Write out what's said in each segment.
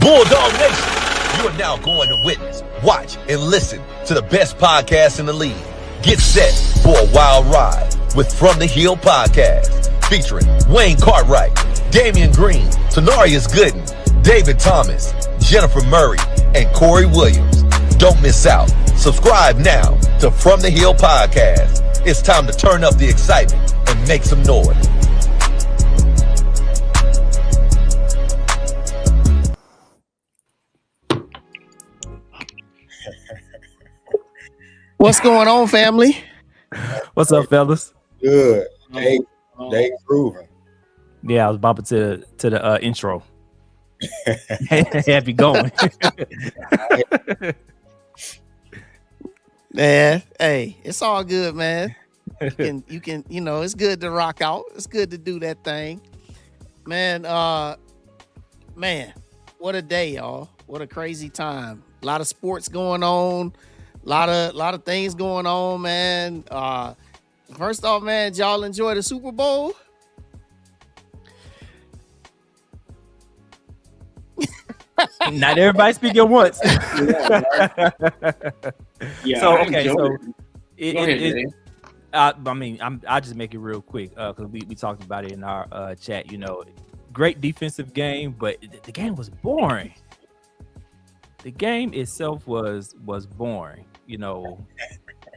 Bulldog Nation, you are now going to witness, watch, and listen to the best podcast in the league. Get set for a wild ride with From the Hill Podcast, featuring Wayne Cartwright, Damian Green, Tanarius Gooden, David Thomas, Jennifer Murray, and Corey Williams. Don't miss out. Subscribe now to From the Hill Podcast. It's time to turn up the excitement and make some noise. What's going on, family? What's up, fellas? Good. They grooving. Yeah, I was bumping to the intro. Happy going. Man, hey, it's all good, man. You can, it's good to rock out. It's good to do that thing. Man, what a day, y'all. What a crazy time. A lot of sports going on. A lot of things going on, man. First off, man, did y'all enjoy the Super Bowl? Not everybody speak at once. Yeah. So okay, so I'll just make it real quick because we talked about it in our chat. Great defensive game, but the game was boring. The game itself was boring.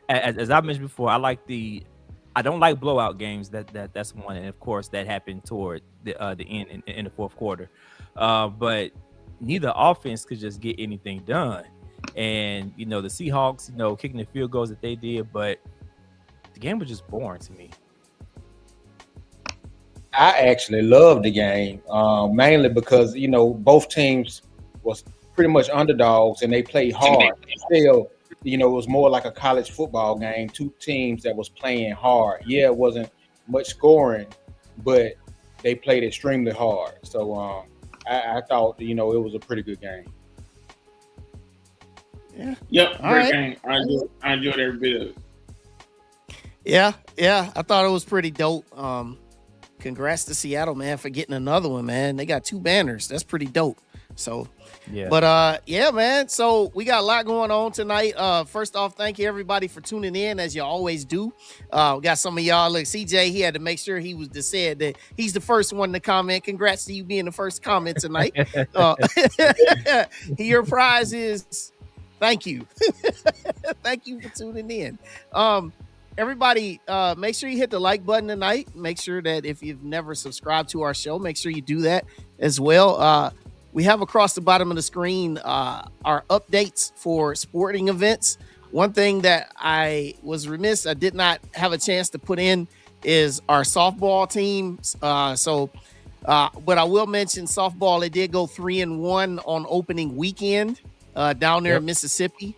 As I mentioned before, I don't like blowout games. That's one, and of course that happened toward the end in the fourth quarter. But neither offense could just get anything done. And the Seahawks, kicking the field goals that they did, but the game was just boring to me. I actually loved the game, mainly because both teams was pretty much underdogs and they played hard. Still, it was more like a college football game. Two teams that was playing hard. Yeah, it wasn't much scoring, but they played extremely hard. So I thought it was a pretty good game. Yeah. Yep. Great game. I enjoyed every bit of it. Yeah. I thought it was pretty dope. Congrats to Seattle, man, for getting another one, man. They got 2 banners. That's pretty dope. So, yeah. But yeah, man. So we got a lot going on tonight. First off, thank you everybody for tuning in, as you always do. We got some of y'all. Look, CJ, he had to make sure he was said that he's the first one to comment. Congrats to you being the first comment tonight. Your prize is thank you. Thank you for tuning in. Everybody, make sure you hit the like button tonight. Make sure that if you've never subscribed to our show, make sure you do that as well. We have across the bottom of the screen our updates for sporting events. One thing that I was remiss, I did not have a chance to put in is our softball teams. But I will mention softball, it did go 3-1 on opening weekend down there in Mississippi.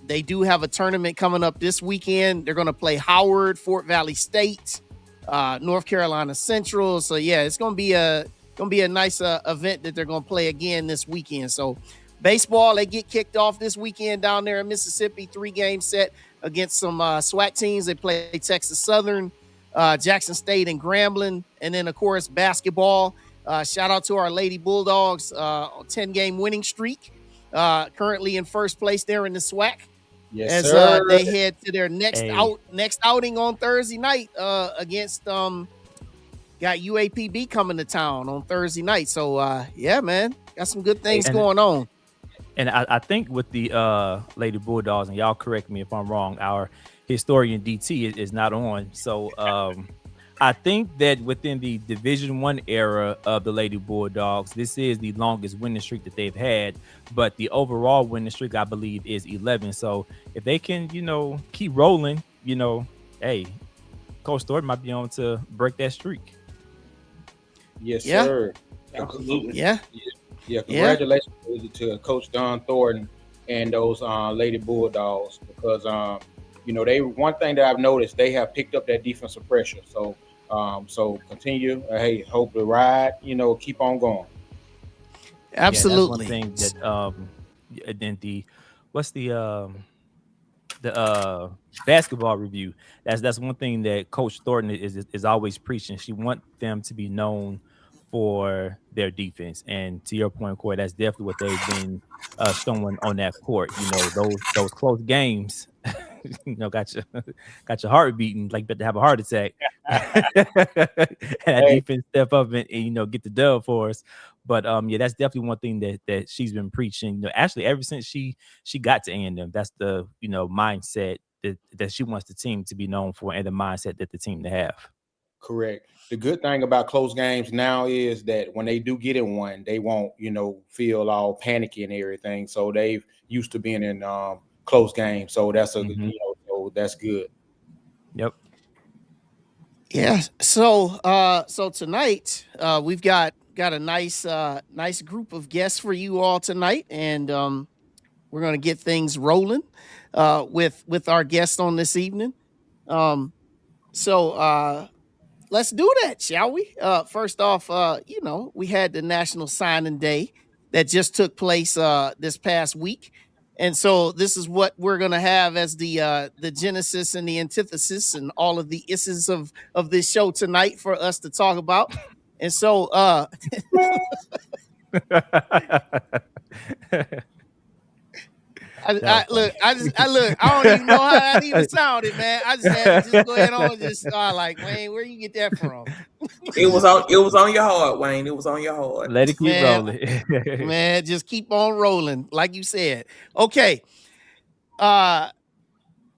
They do have a tournament coming up this weekend. They're going to play Howard, Fort Valley State, North Carolina Central. So yeah, it's going to be a nice event that they're going to play again this weekend. So baseball, they get kicked off this weekend down there in Mississippi, 3-game set against some SWAC teams. They play Texas Southern, Jackson State, and Grambling. And then of course, basketball, shout out to our Lady Bulldogs, 10-game winning streak. Currently in first place there in the SWAC. Yes, as they head to their next outing on Thursday night against got UAPB coming to town on Thursday night. So yeah, man, got some good things going on. And I think with the Lady Bulldogs, and y'all correct me if I'm wrong, our historian DT is not on. So I think that within the Division I era of the Lady Bulldogs, this is the longest winning streak that they've had. But the overall winning streak, I believe, is 11. So if they can, keep rolling, hey, Coach Thornton might be on to break that streak. Yes, sir. Absolutely. Yeah. Congratulations to Coach Don Thornton and those Lady Bulldogs because they one thing that I've noticed, they have picked up that defensive pressure. So continue. Hey, hope to ride. Keep on going. Absolutely. Yeah, that's one thing that the basketball review. That's one thing that Coach Thornton is always preaching. She wants them to be known for their defense. And to your point, Corey, that's definitely what they've been showing on that court. You know, those close games, you know, got your heart beating like you better have a heart attack. And that defense step up and, you know, get the dub for us. But yeah, that's definitely one thing that she's been preaching. You know, actually ever since she got to A&M, that's the, you know, mindset that she wants the team to be known for, and the mindset that the team to have. Correct. The good thing about close games now is that when they do get in one, they won't, you know, feel all panicky and everything. So they've used to being in close games. So that's you know, so that's good. Yep. Yeah. So tonight we've got a nice group of guests for you all tonight, and we're gonna get things rolling with our guest on this evening. So let's do that, shall we? First off, you know, we had the National Signing Day that just took place this past week. And so this is what we're gonna have as the genesis and the antithesis and all of the isses of this show tonight for us to talk about. And so I don't even know how that even sounded, man. I just had to just go ahead on and just start like, Wayne, where you get that from? It was on your heart, Wayne. It was on your heart. Let it keep rolling. Man, just keep on rolling, like you said. Okay.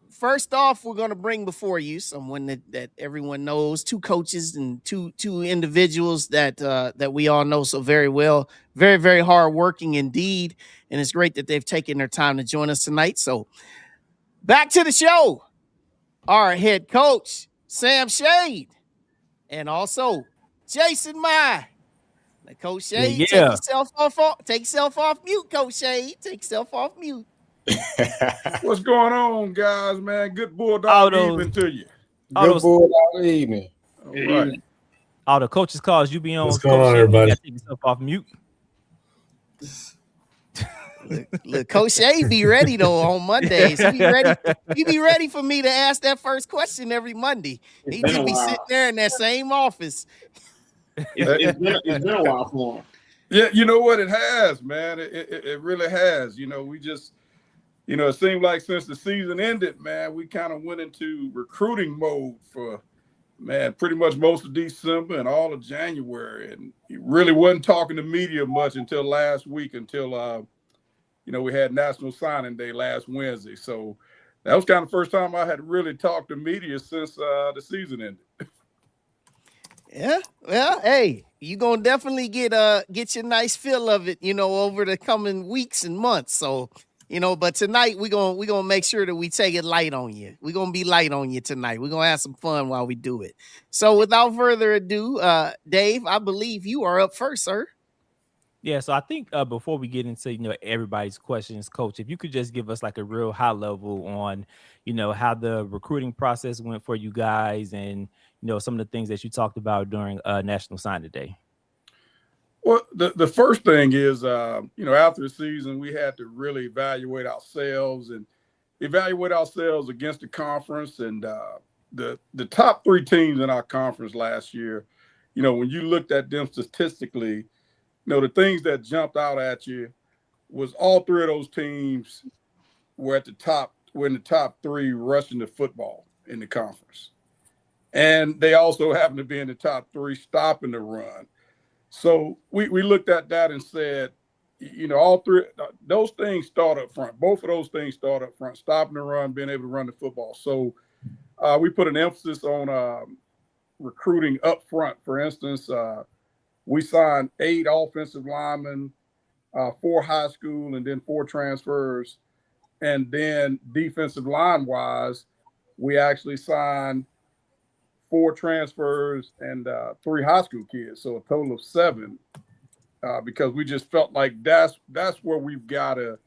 First off, we're going to bring before you someone that everyone knows, two coaches and two individuals that we all know so very well. Very, very hardworking indeed. And it's great that they've taken their time to join us tonight. So back to the show. Our head coach, Sam Shade, and also Jason Mai. Now, Coach Shade, take yourself off mute, Coach Shade. Take yourself off mute. What's going on, guys, man? Good Bulldog evening to you. Good Bulldog evening. All right. All the coaches' calls you be on. What's going on, everybody? Take yourself off mute. Look, Coach Shea be ready though on Mondays. He be ready for me to ask that first question every Monday. He just be sitting there in that same office. It's been a while for him. Yeah, you know what? It has, man. It really has. You know, we just, you know, it seemed like since the season ended, man, we kind of went into recruiting mode for, man, pretty much most of December and all of January. And he really wasn't talking to media much until last week, until, you know, we had National Signing Day last Wednesday. So that was kind of the first time I had really talked to media since the season ended. Yeah, well, hey, you gonna definitely get your nice feel of it, you know, over the coming weeks and months. So, you know, but tonight we gonna make sure that we take it light on you. We're gonna be light on you tonight. We're gonna have some fun while we do it. So without further ado, Dave, I believe you are up first, sir. Yeah, so I think before we get into, you know, everybody's questions, Coach, if you could just give us like a real high level on, you know, how the recruiting process went for you guys, and, you know, some of the things that you talked about during National Signing Day. Well, the first thing is, you know, after the season, we had to really evaluate ourselves against the conference. And the top three teams in our conference last year, you know, when you looked at them statistically, you know, the things that jumped out at you was all three of those teams were in the top three rushing the football in the conference. And they also happened to be in the top three stopping the run. So we looked at that and said, you know, all three, those things start up front. Both of those things start up front, stopping the run, being able to run the football. So we put an emphasis on recruiting up front. For instance, we signed 8 offensive linemen, 4 high school, and then 4 transfers. And then defensive line-wise, we actually signed 4 transfers and 3 high school kids, so a total of 7. Because we just felt like that's where we've got to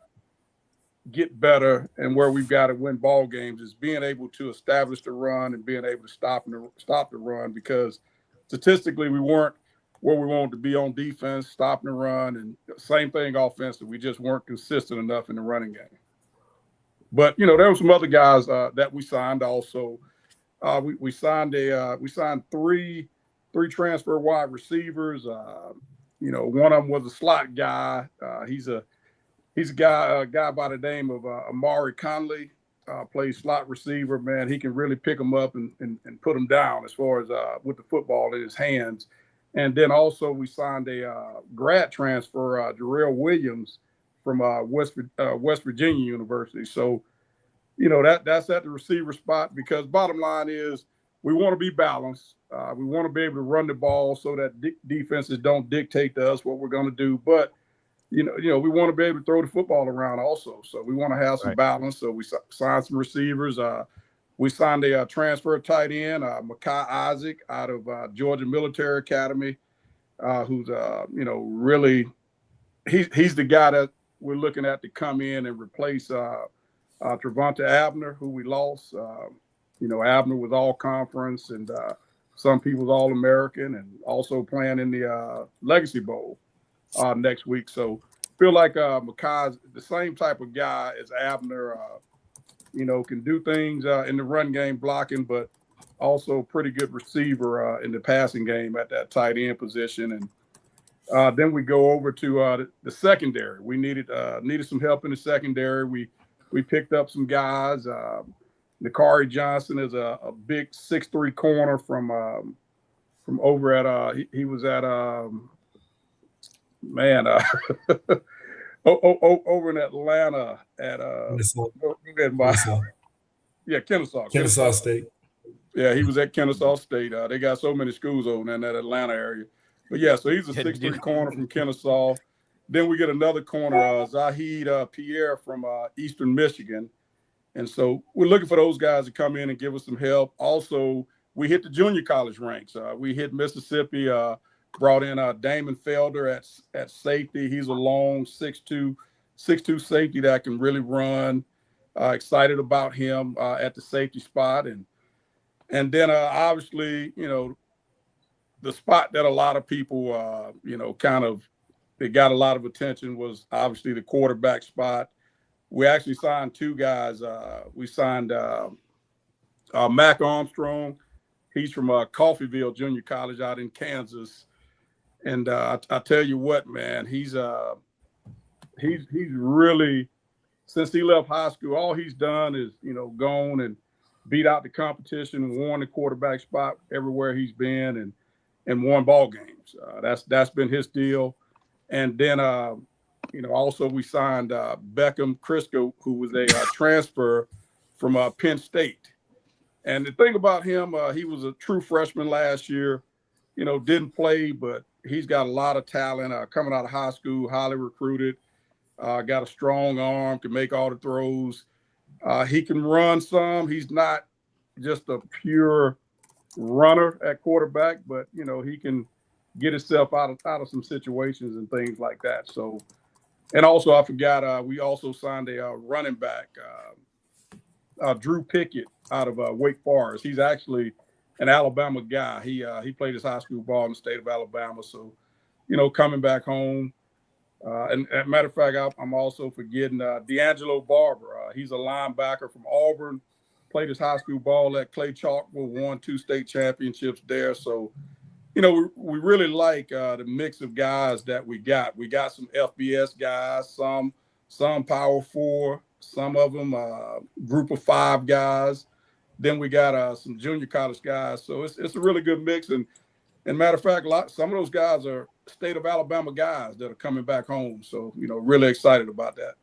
get better and where we've got to win ball games, is being able to establish the run and being able to stop the run. Because statistically, we weren't where we wanted to be on defense, stopping the run, and same thing offensively. We just weren't consistent enough in the running game. But you know, there were some other guys that we signed also. We signed 3 three transfer wide receivers. One of them was a slot guy. He's a guy by the name of Amari Conley. Plays slot receiver. Man, he can really pick them up and put them down as far as with the football in his hands. And then also we signed a grad transfer, Jarrell Williams from West Virginia University. So, that's at the receiver spot, because bottom line is we want to be balanced. We want to be able to run the ball so that defenses don't dictate to us what we're going to do. But, we want to be able to throw the football around also. So we want to have some balance. So we signed some receivers. We signed a transfer tight end, Makai Isaac, out of Georgia Military Academy, who's, really he's the guy that we're looking at to come in and replace Travonta Abner, who we lost. Abner was all conference, and some people's all American, and also playing in the Legacy Bowl next week. So feel like Makai's the same type of guy as Abner. Can do things in the run game blocking, but also pretty good receiver in the passing game at that tight end position. And then we go over to the secondary. We needed some help in the secondary. We picked up some guys. Nakari Johnson is a big 6'3" corner from over at he was at over in Atlanta at Kennesaw State. Yeah, he was at Kennesaw State. They got so many schools over in that Atlanta area. But yeah, so he's a 6'3" corner from Kennesaw. Then we get another corner, Zahid Pierre from Eastern Michigan. And so we're looking for those guys to come in and give us some help. Also, we hit the junior college ranks. We hit Mississippi, brought in Damon Felder at safety. He's a long 6'2" safety that can really run. Excited about him at the safety spot. And then obviously, the spot that a lot of people, it got a lot of attention was obviously the quarterback spot. We actually signed two guys. We signed Mac Armstrong. He's from Coffeyville Junior College out in Kansas. And I tell you what, man, he's really, since he left high school, all he's done is, gone and beat out the competition and won the quarterback spot everywhere he's been and won ball games. That's been his deal. And then, also we signed Beckham Crisco, who was a transfer from Penn State. And the thing about him, he was a true freshman last year, didn't play, but he's got a lot of talent coming out of high school, highly recruited, got a strong arm, can make all the throws. He can run some. He's not just a pure runner at quarterback, but, he can get himself out of some situations and things like that. So, and also I forgot, we also signed a running back, Drew Pickett out of Wake Forest. He's actually an Alabama guy. He played his high school ball in the state of Alabama. So, coming back home. And as a matter of fact, I'm also forgetting D'Angelo Barber. He's a linebacker from Auburn, played his high school ball at Clay Chalkville, won 2 state championships there. So, we really like the mix of guys that we got. We got some FBS guys, some Power 4, some of them group of 5 guys. Then we got some junior college guys. So it's a really good mix. And matter of fact, some of those guys are state of Alabama guys that are coming back home. So, really excited about that.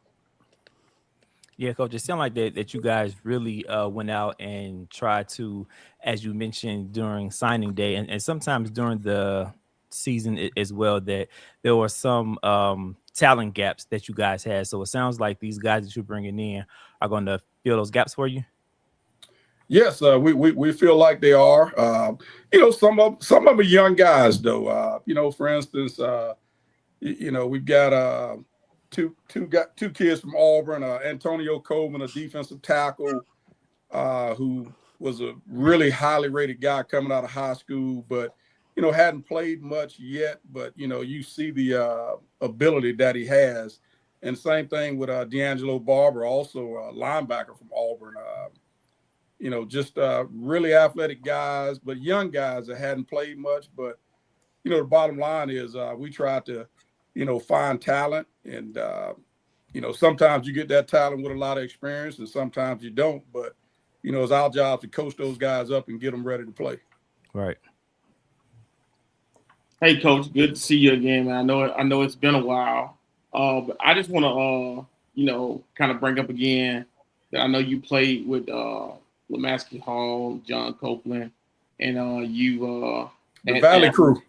Yeah, Coach, it sounds like that you guys really went out and tried to, as you mentioned, during signing day and sometimes during the season as well, that there were some talent gaps that you guys had. So it sounds like these guys that you're bringing in are going to fill those gaps for you. Yes, we feel like they are. Some of them are young guys, though. For instance, we've got two kids from Auburn. Antonio Coleman, a defensive tackle, who was a really highly rated guy coming out of high school, but hadn't played much yet. But you see the ability that he has. And same thing with D'Angelo Barber, also a linebacker from Auburn. just really athletic guys, but young guys that hadn't played much. But, the bottom line is we try to, find talent. And, sometimes you get that talent with a lot of experience and sometimes you don't. But, it's our job to coach those guys up and get them ready to play. Right. Hey, Coach, good to see you again, man. I know it's been a while, but I just want to, kind of bring up again that I know you played with Lemaski Hall, John Copeland, and the Valley Crew.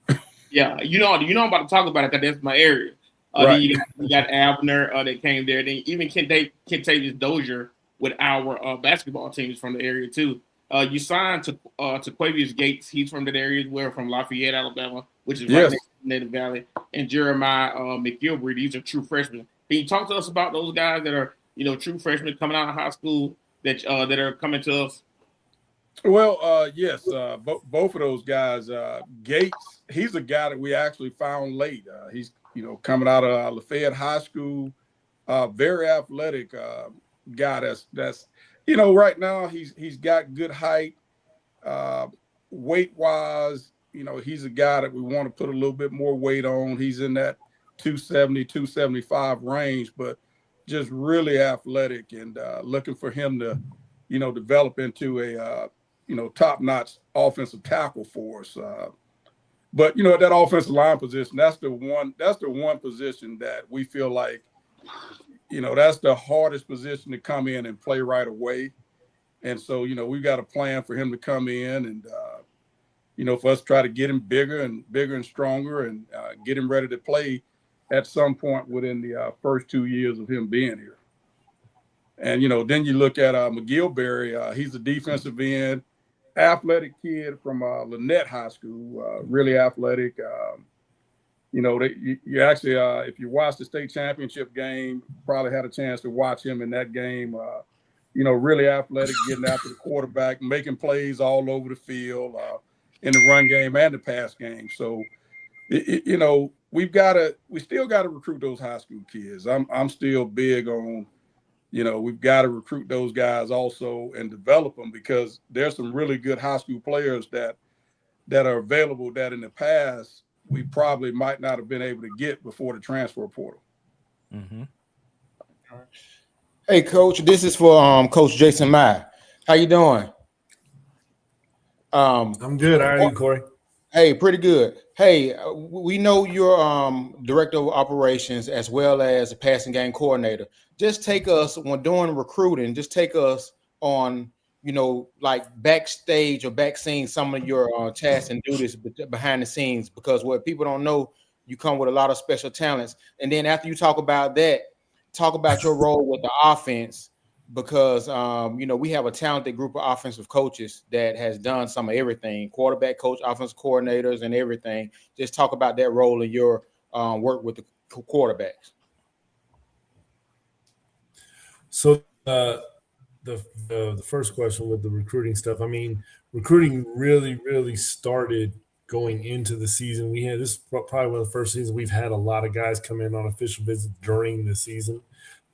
Yeah, I'm about to talk about it because that's my area. Right. Then you got Abner that came there. Then even Kentavious Dozier with our basketball teams from the area too. You signed to Quavius Gates. He's from that area as well, from Lafayette, Alabama, which is right next to the Valley. And Jeremiah McGilvery. These are true freshmen. Can you talk to us about those guys that are true freshmen coming out of high school that are coming to us? Well, yes, both of those guys. Gates, he's a guy that we actually found late. He's coming out of Lafayette High School, very athletic guy. That's right now he's got good height, weight wise. He's a guy that we want to put a little bit more weight on. He's in that 270, 275 range, but just really athletic and looking for him to, develop into a top-notch offensive tackle for us. But that offensive line position, that's the one position that we feel like, that's the hardest position to come in and play right away. And so, we've got a plan for him to come in and, for us to try to get him bigger and stronger and get him ready to play at some point within the first 2 years of him being here. And, then you look at McGilvery. He's a defensive end, athletic kid from Lynette High School, really athletic. You actually, if you watch the state championship game, probably had a chance to watch him in that game. Really athletic, getting after the quarterback, making plays all over the field in the run game and the pass game. So, we still got to recruit those high school kids. I'm still big on, we've got to recruit those guys also and develop them, because there's some really good high school players that are available that in the past we probably might not have been able to get before the transfer portal. Mm-hmm. Hey, Coach, this is for Coach Jason Mai. How you doing? I'm good. How are you, Corey? Hey, pretty good. Hey, we know you're director of operations as well as a passing game coordinator. Just take us, when doing recruiting, just take us on, like backstage or back scenes, some of your tasks and duties behind the scenes, because what people don't know, you come with a lot of special talents. And then after you talk about that, talk about your role with the offense, because we have a talented group of offensive coaches that has done some of everything, quarterback coach, offensive coordinators, and everything. Just talk about that role in your work with the quarterbacks. So the first question with the recruiting stuff, I mean, recruiting really started going into the season. This is probably one of the first seasons we've had a lot of guys come in on official visits during the season.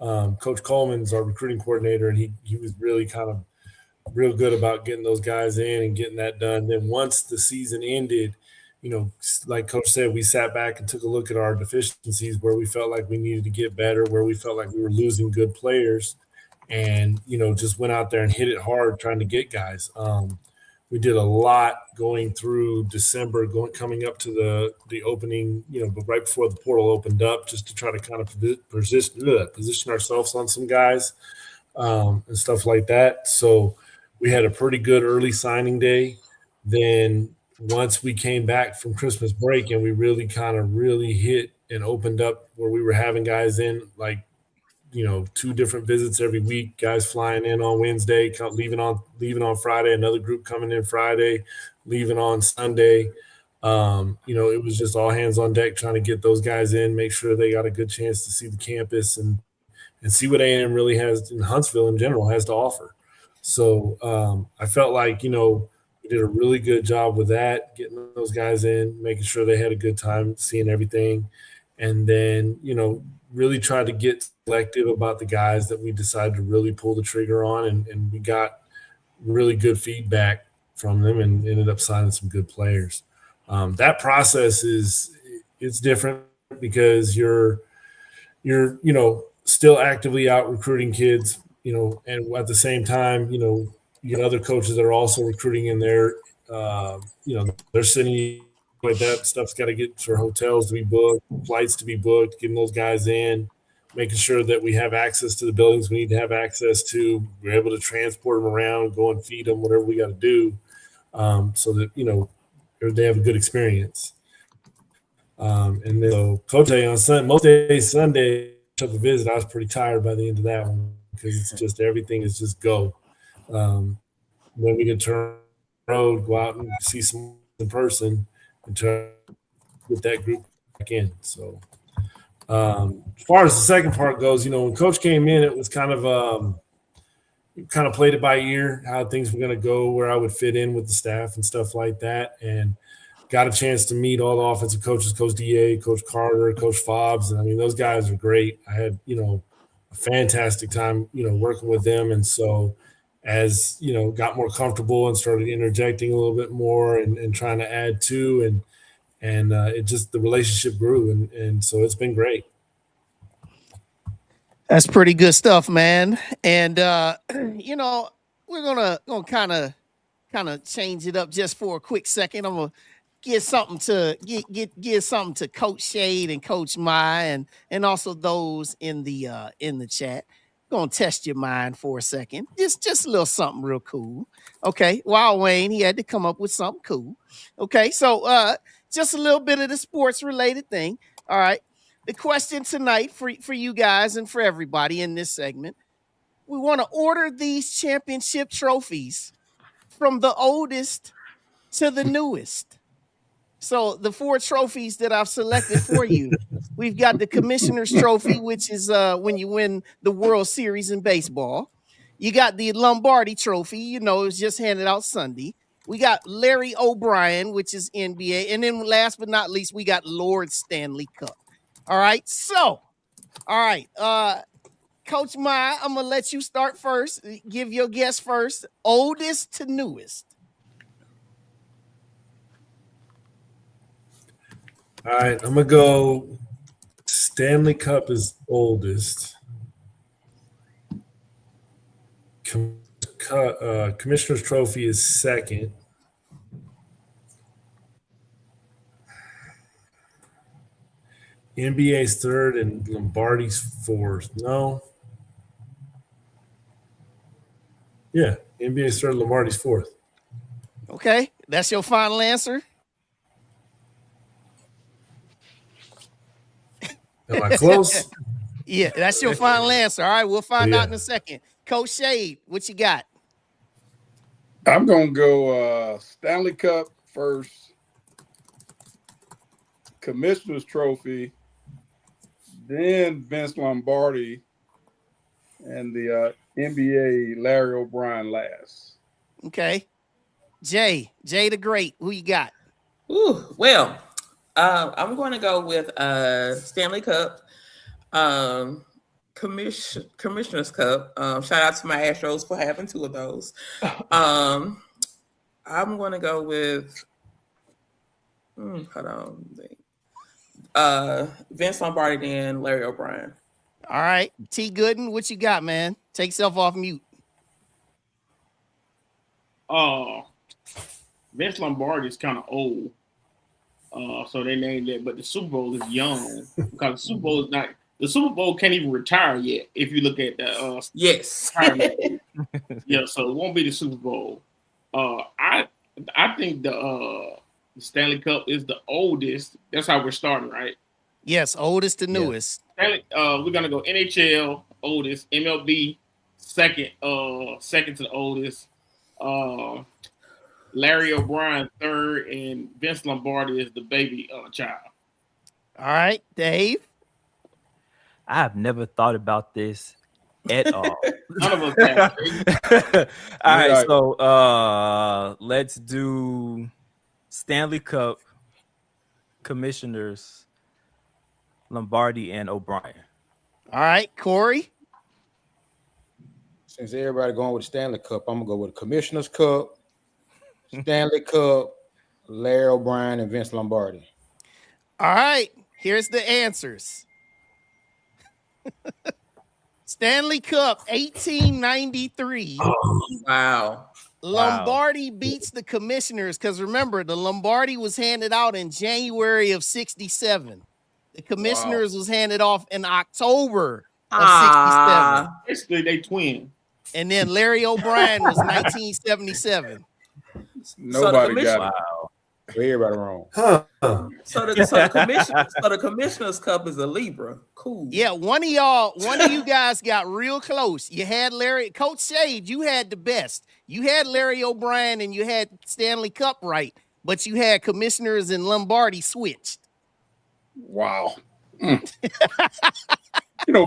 Coach Coleman's our recruiting coordinator, and he was really kind of real good about getting those guys in and getting that done. Then once the season ended, like Coach said, we sat back and took a look at our deficiencies, where we felt like we needed to get better, where we felt like we were losing good players, and just went out there and hit it hard trying to get guys. We did a lot going through December, coming up to the opening, but right before the portal opened up, just to try to kind of position ourselves on some guys and stuff like that. So we had a pretty good early signing day. Then once we came back from Christmas break and we really hit and opened up, where we were having guys in like, 2 different visits every week, guys flying in on Wednesday, leaving on Friday, another group coming in Friday, leaving on Sunday. It was just all hands on deck trying to get those guys in, make sure they got a good chance to see the campus and see what A&M really has, in Huntsville in general, has to offer. So I felt like, we did a really good job with that, getting those guys in, making sure they had a good time, seeing everything. And then, really tried to get selective about the guys that we decided to really pull the trigger on. And we got really good feedback from them and ended up signing some good players. That process it's different because you're still actively out recruiting kids, and at the same time, you get other coaches that are also recruiting in there. They're sending like that stuff's got to get for hotels to be booked, flights to be booked, getting those guys in, making sure that we have access to the buildings we need to have access to. We're able to transport them around, go and feed them, whatever we got to do, so that they have a good experience. And then so Coach on Sunday, most days Sunday, took a visit. I was pretty tired by the end of that one because it's just everything is just go. Then we can turn road, go out and see some in person, and try to get that group back in. So, as far as the second part goes, when Coach came in, it was kind of played it by ear how things were going to go, where I would fit in with the staff and stuff like that, and got a chance to meet all the offensive coaches, Coach DA, Coach Carter, Coach Fobbs. And I mean, those guys are great. I had, a fantastic time, working with them. And so as, got more comfortable and started interjecting a little bit more and trying to add to, and it just, the relationship grew. And so it's been great. That's pretty good stuff, man. And, we're gonna kind of change it up just for a quick second. I'm gonna give something to Coach Shade and Coach Mai and also those in the chat. Gonna test your mind for a second. Just a little something real cool. Okay. Wild Wayne, he had to come up with something cool. Okay, so just a little bit of the sports related thing. All right. The question tonight for you guys and for everybody in this segment, we want to order these championship trophies from the oldest to the newest. So the 4 trophies that I've selected for you, we've got the Commissioner's Trophy, which is when you win the World Series in baseball. You got the Lombardi Trophy, it's just handed out Sunday. We got Larry O'Brien, which is NBA. And then last but not least, we got Lord Stanley Cup. All right. So, all right. Coach Mai, I'm going to let you start first. Give your guess first. Oldest to newest. All right, I'm going to go Stanley Cup is oldest. Commissioner's Trophy is second. NBA's third and Lombardi's fourth. No. Yeah, NBA's third, Lombardi's fourth. Okay, that's your final answer? Am I close? Yeah, that's your final answer. All right, we'll find out in a second. Coach Shade, what you got? I'm going to go Stanley Cup first, Commissioner's Trophy, then Vince Lombardi, and the NBA Larry O'Brien last. Okay. Jay the Great, who you got? Ooh, well, I'm going to go with Stanley Cup, Commissioner's Cup. Shout out to my Astros for having 2 of those. I'm going to go with Vince Lombardi and Larry O'Brien. All right. T. Gooden, what you got, man? Take yourself off mute. Vince Lombardi is kind of old. So they named it, but the Super Bowl is young because the Super Bowl can't even retire yet. If you look at the yes, yeah, so it won't be the Super Bowl. I think the Stanley Cup is the oldest. That's how we're starting, right? Yes, oldest to newest. Yeah. We're gonna go NHL oldest, MLB second to the oldest. Larry O'Brien third, and Vince Lombardi is the baby child. All right, Dave. I've never thought about this at all. None of us have. All right, so let's do Stanley Cup, Commissioners, Lombardi, and O'Brien. All right, Corey. Since everybody going with the Stanley Cup, I'm gonna go with the Commissioner's Cup, Stanley Cup, Larry O'Brien, and Vince Lombardi. All right, here's the answers. Stanley Cup 1893. Wow. Lombardi beats the Commissioners because remember, the Lombardi was handed out in January of 67. The Commissioners was handed off in October of 67. Basically, they twin. And then Larry O'Brien was 1977. Nobody got it. Wow. Everybody wrong. Huh. So the Commissioner's Cup is a Libra. Cool. Yeah, one of you guys got real close. You had Coach Shade, you had the best. You had Larry O'Brien and you had Stanley Cup right, but you had Commissioners and Lombardi switched. Wow.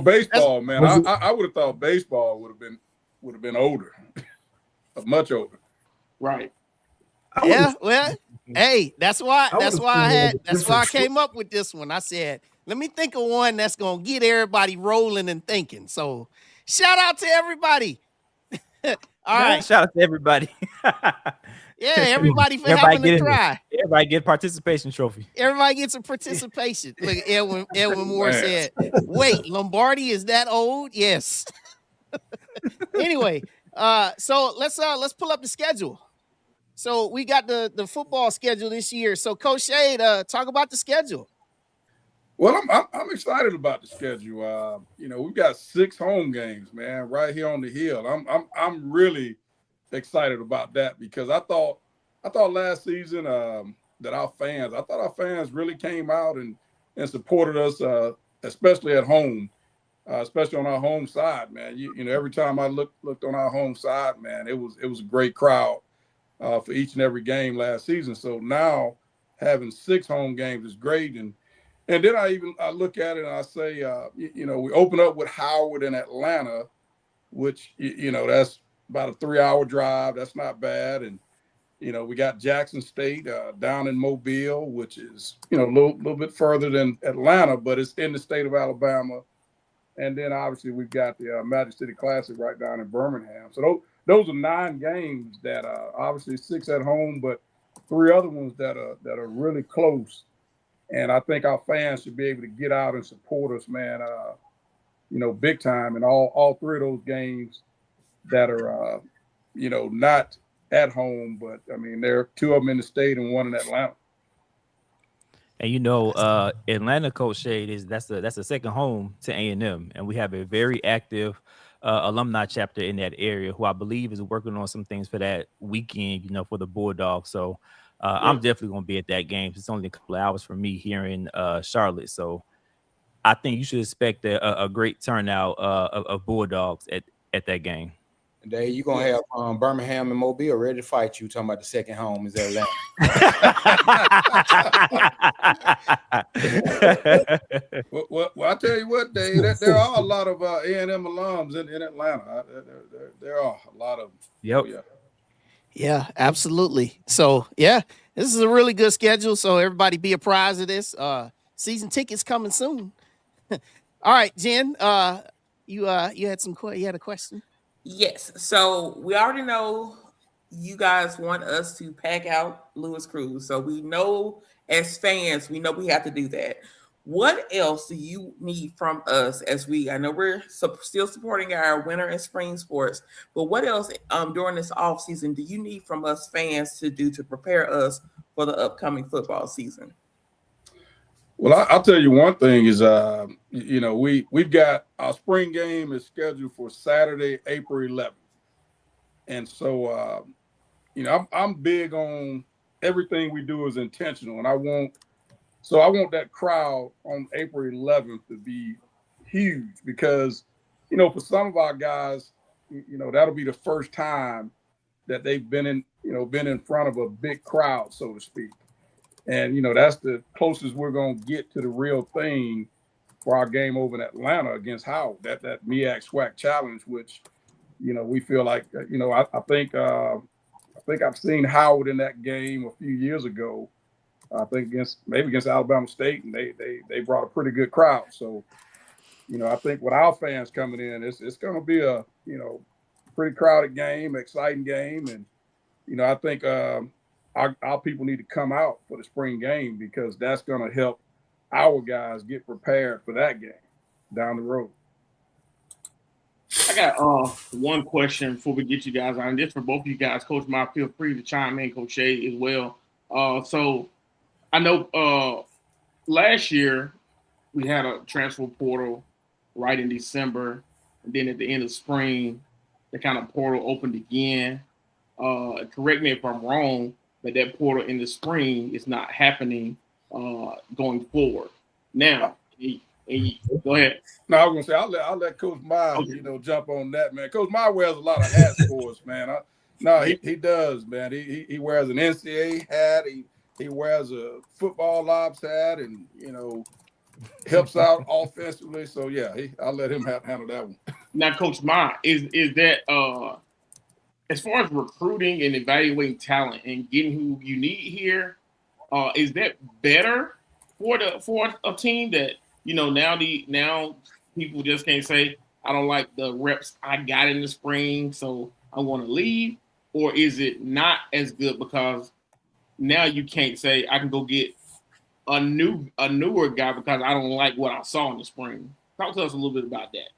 Baseball, man. I would have thought baseball would have been older, much older. Right. Yeah, well, hey, that's why I came up with this one. I said, let me think of one that's gonna get everybody rolling and thinking. So shout out to everybody. All right. Shout out to everybody. Yeah, everybody for having to try. Everybody get a participation trophy. Everybody gets a participation. Look, Edwin Moore said, wait, Lombardi is that old? Yes. Anyway, so let's pull up the schedule. So we got the football schedule this year. So Coach Shade, talk about the schedule. Well, I'm excited about the schedule. We've got 6 home games, man, right here on the hill. I'm really excited about that because I thought last season that our fans really came out and supported us, especially at home, especially on our home side, man. Every time I looked on our home side, man, it was a great crowd for each and every game last season. So now having 6 home games is great. And then I look at it and I say, we open up with Howard in Atlanta, which, that's about a 3-hour drive. That's not bad. And, we got Jackson State down in Mobile, which is, a little bit further than Atlanta, but it's in the state of Alabama. And then obviously we've got the Magic City Classic right down in Birmingham. So those are 9 games that obviously 6 at home, but 3 other ones that are really close. And I think our fans should be able to get out and support us, man, big time. And all 3 of those games that are, not at home, but I mean, there are 2 of them in the state and 1 in Atlanta. And Atlanta, Coach Shade, that's the second home to A&M, and we have a very active alumni chapter in that area who I believe is working on some things for that weekend, for the Bulldogs. So I'm definitely going to be at that game. It's only a couple of hours from me here in Charlotte, so I think you should expect a great turnout of Bulldogs at that game. Today you're gonna have Birmingham and Mobile ready to fight you. Talking about the second home is Atlanta. Well, I tell you what, Dave, there are a lot of A&M alums in Atlanta. There are a lot of them. Yep. Oh, yeah. Yeah, absolutely. So yeah, this is a really good schedule. So everybody be apprised of this. Season tickets coming soon. All right, Jen. You had a question. Yes. So we already know you guys want us to pack out Louis Cruz. So we know as fans, we have to do that. What else do you need from us I know we're still supporting our winter and spring sports, but what else during this off season do you need from us fans to do to prepare us for the upcoming football season? Well, I'll tell you one thing is, we've got our spring game is scheduled for Saturday, April 11th. And so, I'm big on everything we do is intentional. And I want that crowd on April 11th to be huge because, for some of our guys, that'll be the first time that they've been in front of a big crowd, so to speak. And, that's the closest we're going to get to the real thing for our game over in Atlanta against Howard, that MEAC SWAC challenge, which, we feel like, I think I've seen Howard in that game a few years ago, I think against Alabama State, and they brought a pretty good crowd. So, I think with our fans coming in, it's going to be pretty crowded game, exciting game, and I think our people need to come out for the spring game because that's going to help our guys get prepared for that game down the road. I got one question before we get you guys on. This for both of you guys, Coach Mai. Feel free to chime in, Coach Shea, as well. So I know last year we had a transfer portal right in December, and then at the end of spring, the kind of portal opened again. Correct me if I'm wrong, but that portal in the spring is not happening going forward. Now, go ahead. No, I was gonna say I'll let Coach Mai, jump on that, man. Coach Mai wears a lot of hats for us, man. He does, man. He wears an NCAA hat. He wears a football ops hat, and helps out offensively. So yeah, I'll let him handle that one. Now, Coach Mai, is that as far as recruiting and evaluating talent and getting who you need here, is that better for a team that now people just can't say I don't like the reps I got in the spring, so I want to leave, or is it not as good because now you can't say I can go get a newer guy because I don't like what I saw in the spring? Talk to us a little bit about that.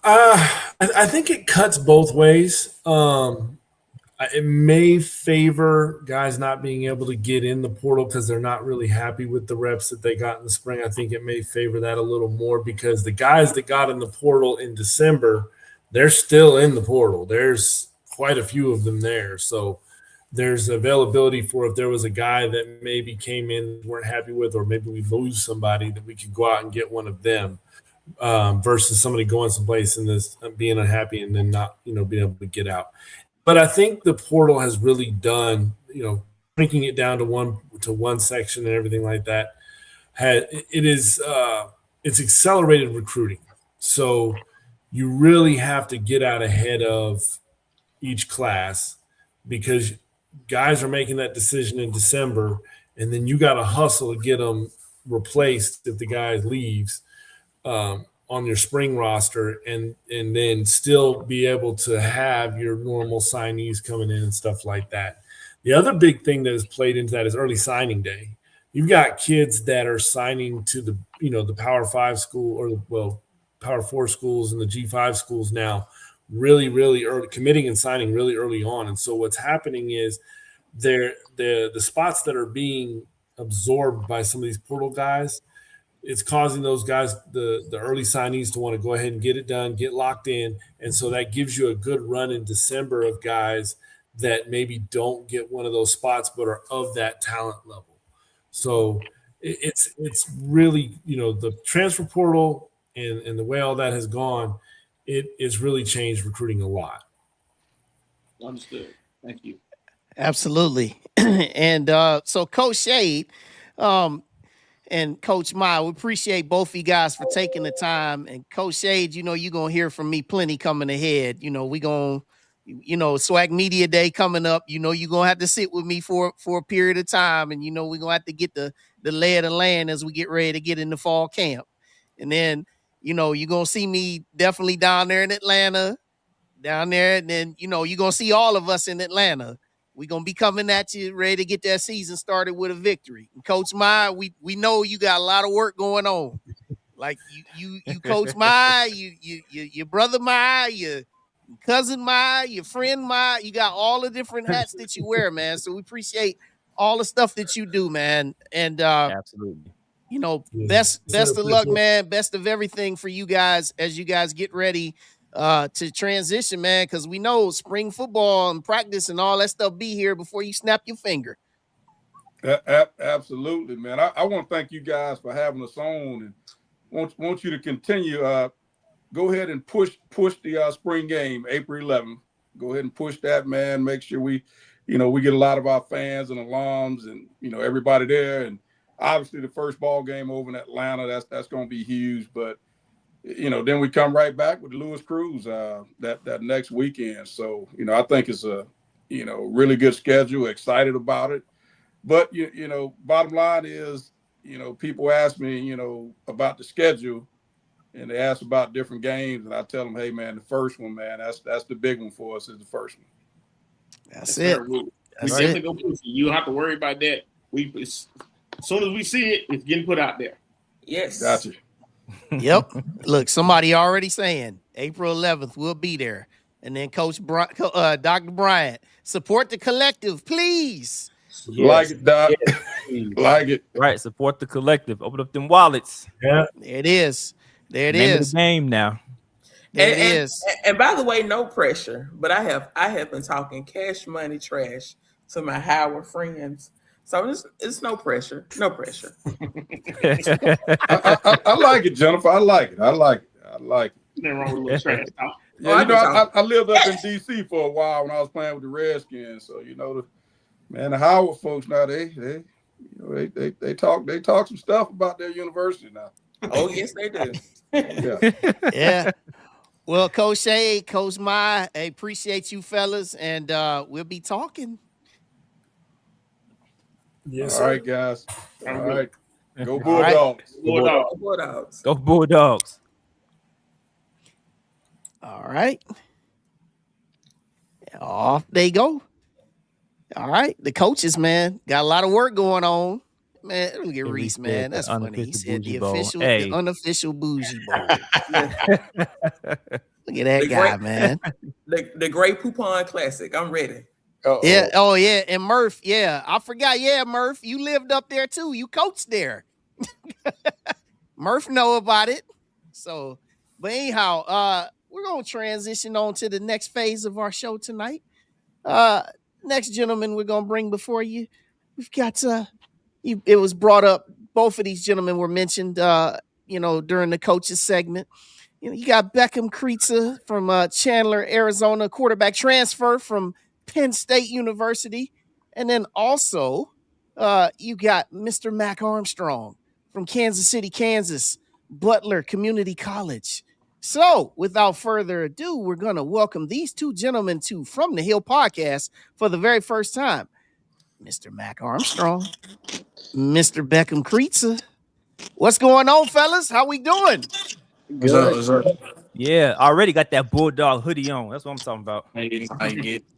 I think it cuts both ways. It may favor guys not being able to get in the portal because they're not really happy with the reps that they got in the spring. I think it may favor that a little more because the guys that got in the portal in December, they're still in the portal. There's quite a few of them there. So there's availability for if there was a guy that maybe came in weren't happy with, or maybe we lose somebody, that we could go out and get one of them versus somebody going someplace and this being unhappy and then not, being able to get out. But I think the portal has really done, breaking it down to one section and everything like that. It's accelerated recruiting. So you really have to get out ahead of each class because guys are making that decision in December, and then you got to hustle to get them replaced if the guy leaves on your spring roster, and then still be able to have your normal signees coming in and stuff like that. The other big thing that has played into that is early signing day. You've got kids that are signing to the the Power 5 school or Power 4 schools and the G5 schools now really, really early, committing and signing really early on. And so what's happening is the spots that are being absorbed by some of these portal guys, it's causing those guys, the early signees, to want to go ahead and get it done, get locked in. And so that gives you a good run in December of guys that maybe don't get one of those spots but are of that talent level. So it's really, the transfer portal and the way all that has gone, it's really changed recruiting a lot. Understood. Thank you. Absolutely. And so Coach Shade, and Coach Mai, we appreciate both of you guys for taking the time. And Coach Shade, you're going to hear from me plenty coming ahead. We going to, Swag Media Day coming up. you're going to have to sit with me for a period of time. And, we're going to have to get the lay of the land as we get ready to get into fall camp. And then, you're going to see me definitely down there in Atlanta, and then, you're going to see all of us in Atlanta. We're going to be coming at you ready to get that season started with a victory. And Coach Mai, we know you got a lot of work going on. Like you Coach Mai, your brother Mai, your cousin Mai, your friend Mai, you got all the different hats that you wear, man. So we appreciate all the stuff that you do, man. And absolutely. Best of luck, man. Best of everything for you guys as you guys get ready to transition, man, because we know spring football and practice and all that stuff be here before you snap your finger. Absolutely, man. I want to thank you guys for having us on, and want you to continue. Go ahead and push the spring game, April 11th. Go ahead and push that, man. Make sure we get a lot of our fans and alums and everybody there. And obviously the first ball game over in Atlanta, that's going to be huge, but then we come right back with Louis Cruz that next weekend. So, I think it's a, really good schedule, excited about it. But, bottom line is, people ask me, about the schedule. and they ask about different games, and I tell them, hey man, the first one, man, that's the big one for us is the first one. That's it. We That's definitely it. go push it. You don't have to worry about that. As soon as we see it, it's getting put out there. Yes. Gotcha. Yep. Look, somebody already saying April 11th we'll be there, and then Dr. Bryant, support the collective, please. Like it, Doc. Like it. Right. Support the collective. Open up them wallets. Yeah. There it is. There it Name of is. the game now. There it is. And by the way, no pressure, but I have been talking cash money trash to my Howard friends. So it's no pressure. No pressure. I like it, Jennifer. I like it. Nothing wrong with a little trash talk. Yeah, I lived up in DC for a while when I was playing with the Redskins. So the Howard folks now they talk some stuff about their university now. Oh yes, they do. Yeah. Yeah. Well, Coach Shay, Coach Mai, I appreciate you fellas, and we'll be talking. Yes, All right, guys. All right. Go Bulldogs. Bulldogs. Go Bulldogs. All right. Off they go. All right. The coaches, man, got a lot of work going on. Man, look at Reese, man. That's funny. He said the official, the unofficial bougie bowl. Look at that guy, man. The Great Poupon Classic. I'm ready. Uh-oh. Yeah. Oh, yeah. And Murph. Yeah. I forgot. Yeah, Murph. You lived up there too. You coached there. Murph know about it. So, but anyhow, we're going to transition on to the next phase of our show tonight. Next gentleman we're going to bring before you. We've got, it was brought up. Both of these gentlemen were mentioned, during the coaches segment. You got Beckham Kreitzer from Chandler, Arizona, quarterback transfer from Penn State University. And then also you got Mr. Mac Armstrong from Kansas City, Kansas, Butler Community College. So without further ado, we're going to welcome these two gentlemen to From the Hill podcast for the very first time. Mr. Mac Armstrong, Mr. Beckham Kreitzer. What's going on, fellas? How we doing? What's up? Yeah, already got that Bulldog hoodie on. That's what I'm talking about.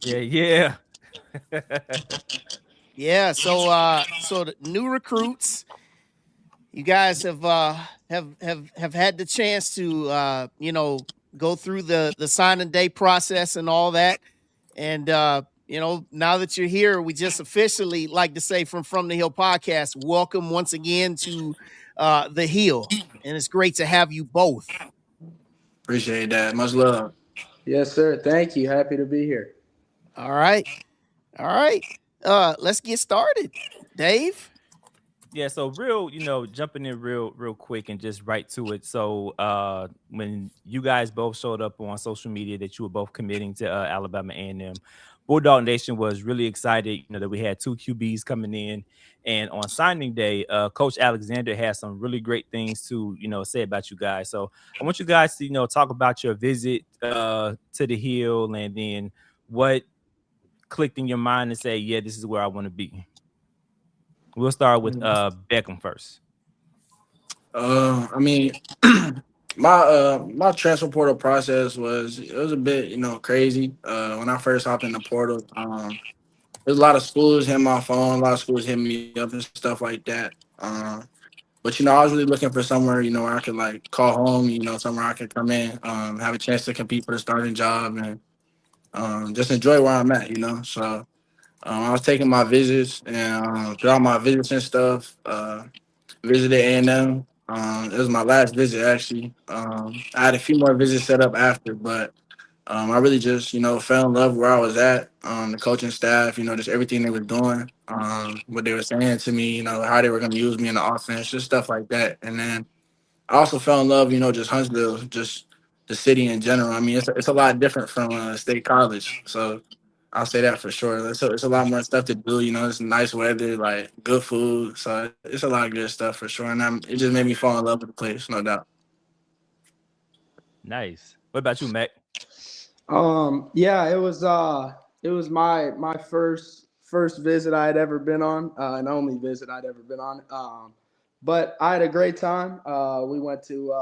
Yeah. Yeah, so the new recruits, you guys have had the chance to go through the signing day process and all that. And now that you're here, we just officially like to say from the Hill podcast, welcome once again to the Hill. And it's great to have you both. Appreciate that. Much love. Yes, sir. Thank you. Happy to be here. All right. Let's get started. Dave? Yeah, so jumping in real quick and just right to it. So when you guys both showed up on social media that you were both committing to Alabama A&M, Bulldog Nation was really excited, that we had two QBs coming in. And on signing day, Coach Alexander had some really great things to, say about you guys. So I want you guys to, talk about your visit to the Hill and then what clicked in your mind and say, yeah, this is where I want to be. We'll start with Beckham first. My transfer portal process was a bit, crazy. When I first hopped in the portal, there's a lot of schools hitting my phone, a lot of schools hitting me up and stuff like that. But I was really looking for somewhere, where I could call home, somewhere I could come in, have a chance to compete for the starting job and just enjoy where I'm at, So I was taking my visits and throughout my visits and stuff, visited A&M. It was my last visit, actually. I had a few more visits set up after, but I really just, fell in love where I was at, the coaching staff, just everything they were doing, what they were saying to me, how they were going to use me in the offense, just stuff like that. And then I also fell in love, just Huntsville, just the city in general. I mean, it's a lot different from State College. So I'll say that for sure. It's a lot more stuff to do, it's nice weather, good food. So it's a lot of good stuff for sure. And it just made me fall in love with the place, no doubt. Nice. What about you, Mac? Yeah, it was my first visit I had ever been on, and only visit I'd ever been on. But I had a great time. We went to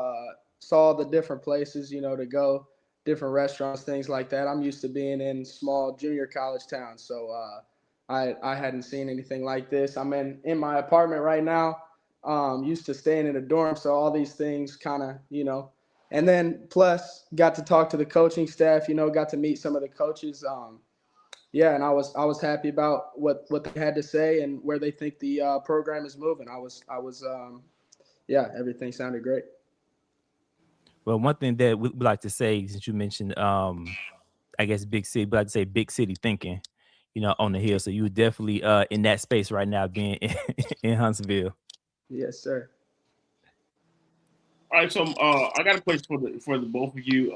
saw the different places, to go, different restaurants, things like that. I'm used to being in small junior college towns, so I hadn't seen anything like this. I'm in my apartment right now. Used to staying in a dorm, so all these things kind of, and then plus got to talk to the coaching staff. Got to meet some of the coaches. Yeah, and I was happy about what they had to say and where they think the program is moving. Yeah, everything sounded great. Well, one thing that we like to say, since you mentioned, I guess big city, we like to say big city thinking, on the hill. So you were definitely in that space right now, being in Huntsville. Yes, sir. All right, so I got a question for the both of you.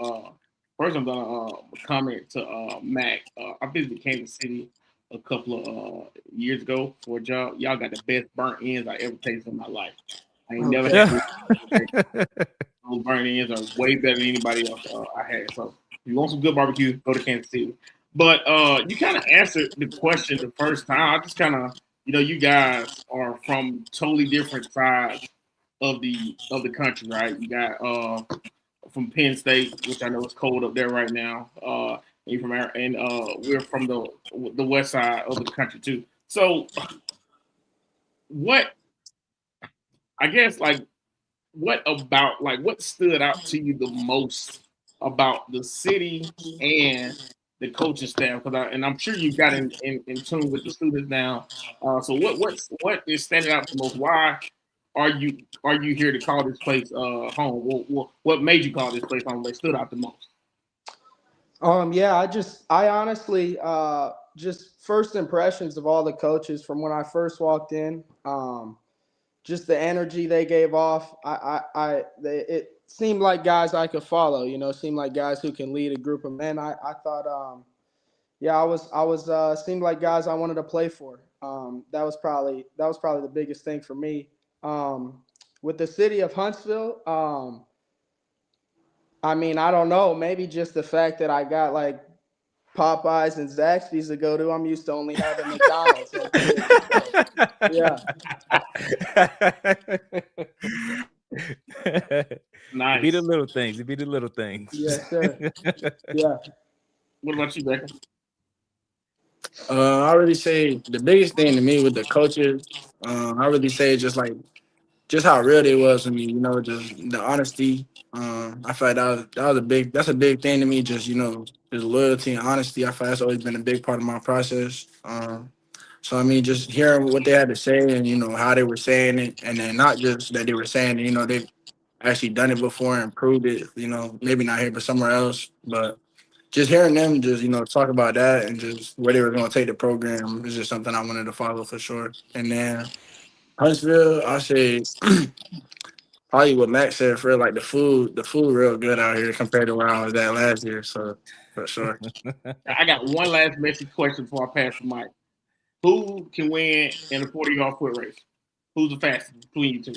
First, I'm gonna comment to Mac. I visited Kansas City a couple of years ago for a job. Y'all got the best burnt ends I ever tasted in my life. I ain't never Okay. had those burnt ends are way better than anybody else I had. So if you want some good barbecue, go to Kansas City. But you kind of answered the question the first time. I just kind of, you guys are from totally different sides of the country, right? You got from Penn State, which I know is cold up there right now. And from and we're from the west side of the country too. So, what I guess what stood out to you the most about the city and the coaching staff? And I'm sure you got in tune with the students now. So what is standing out the most? Why are you here to call this place home? What made you call this place home? What stood out the most? Yeah, I honestly, just first impressions of all the coaches from when I first walked in, just the energy they gave off. It seemed like guys I could follow, seemed like guys who can lead a group of men. I thought, yeah, seemed like guys I wanted to play for. That was probably the biggest thing for me. With the city of Huntsville, I mean, I don't know. Maybe just the fact that I got like Popeyes and Zaxby's to go to. I'm used to only having McDonald's. So, yeah. Nice. It be the little things. It be the little things. Yes, sir. Yeah. What about you, Becca? I really say the biggest thing to me with the coaches, I really say just how real they was to me. Just the honesty. I feel like that's a big thing to me. Just just loyalty and honesty. I feel that's always been a big part of my process. So I mean, just hearing what they had to say and how they were saying it, and then not just that they were saying it. They've actually done it before and proved it. Maybe not here but somewhere else, but just hearing them just talk about that and just where they were going to take the program is just something I wanted to follow for sure. And then Huntsville, I say probably what Max said for like the food real good out here compared to where I was at last year. So for sure. I got one last message question before I pass the mic. Who can win in a 40-yard foot race? Who's the fastest between you two?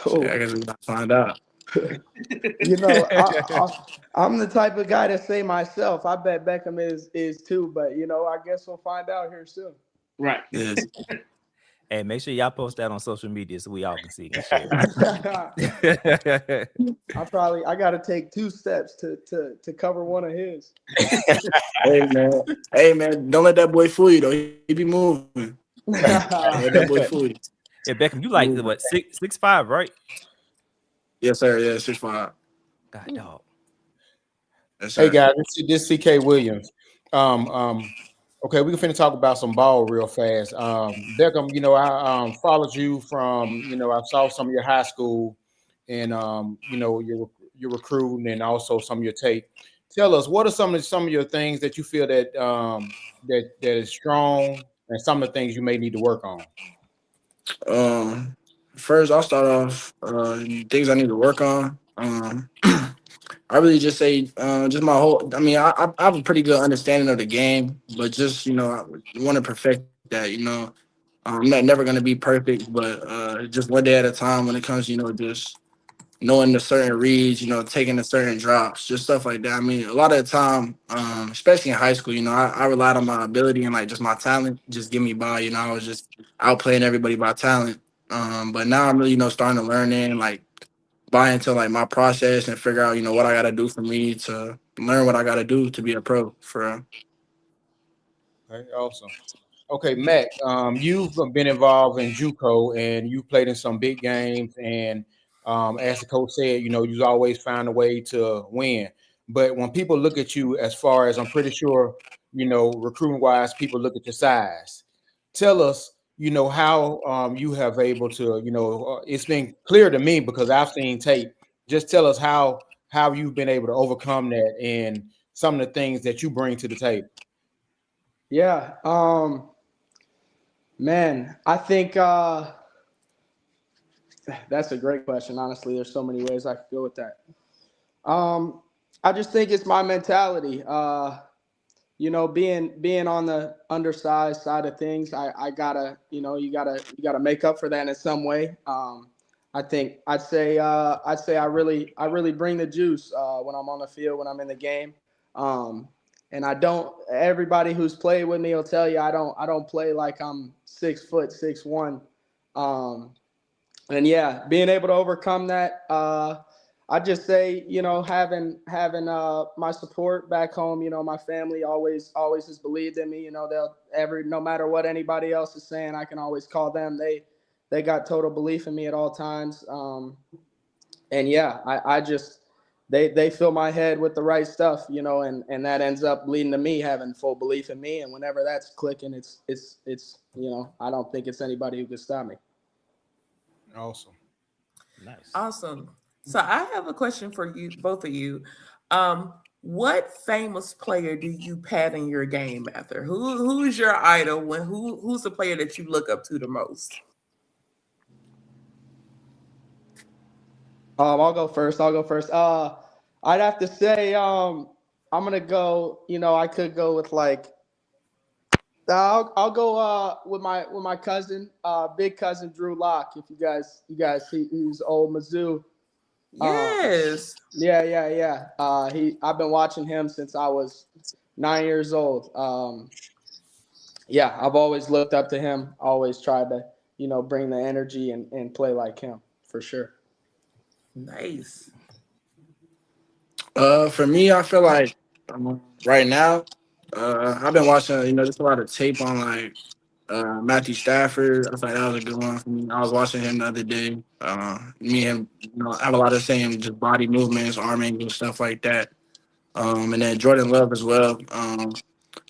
Oh. I guess we got to find out. I'm the type of guy to say myself. I bet Beckham is too, but I guess we'll find out here soon. Right. Yeah. Hey, make sure y'all post that on social media so we all can see and share. I got to take 2 steps to cover one of his. Hey man, don't let that boy fool you though. He be moving. Don't let that boy fool you. Yeah, Beckham, you like what 6'5", right? Yes, sir. Yeah, 6'5". God, dog. Yes, Hey sir. guys, this CK Williams. Okay, we can finna talk about some ball real fast. Beckham, I followed you from, I saw some of your high school and your recruiting and also some of your tape. Tell us, what are some of your things that you feel that that is strong and some of the things you may need to work on? First, I'll start off things I need to work on. I really just say just my whole. I mean, I have a pretty good understanding of the game, but just I want to perfect that. I'm not never gonna be perfect, but just one day at a time. When it comes, just knowing the certain reads, taking the certain drops, just stuff like that. I mean, a lot of the time, especially in high school, I relied on my ability and like just my talent, just get me by. I was just outplaying everybody by talent. But now I'm really, starting to learn in like buy into like my process and figure out, what I gotta do for me to learn what I gotta do to be a pro for real. Okay, awesome. Okay, Mac, you've been involved in JUCO and you played in some big games. And as the coach said, you've always found a way to win. But when people look at you, as far as I'm pretty sure, recruiting wise, people look at your size. Tell us, how you have able to, it's been clear to me because I've seen tape. Just tell us how you've been able to overcome that and some of the things that you bring to the table. Yeah. Man, I think that's a great question. Honestly, there's so many ways I could go with that. I just think it's my mentality. Being on the undersized side of things, I gotta, you gotta make up for that in some way. I think I really bring the juice when I'm on the field, when I'm in the game. And I don't. Everybody who's played with me will tell you I don't play like I'm 6 foot 6'1". And yeah, being able to overcome that, I just say, having my support back home, my family always has believed in me. No matter what anybody else is saying, I can always call them. They got total belief in me at all times. And yeah, I just they fill my head with the right stuff, and that ends up leading to me having full belief in me. And whenever that's clicking, it's I don't think it's anybody who can stop me. Awesome. Nice. Awesome. So I have a question for you, both of you. What famous player do you pattern your game after? Who's your idol? Who's the player that you look up to the most? I'll go first. I'd have to say I'm gonna go. I could go with like I'll go with my cousin, big cousin Drew Lock. If you guys he's old Mizzou. Yes. Yeah. I've been watching him since I was 9 years old. Yeah, I've always looked up to him. Always tried to bring the energy and play like him for sure. Nice. For me, I feel like right now, I've been watching, just a lot of tape on like Matthew Stafford. I thought that was a good one for me. I was watching him the other day. Me and him, have a lot of the same just body movements, arm angles, stuff like that. And then Jordan Love as well.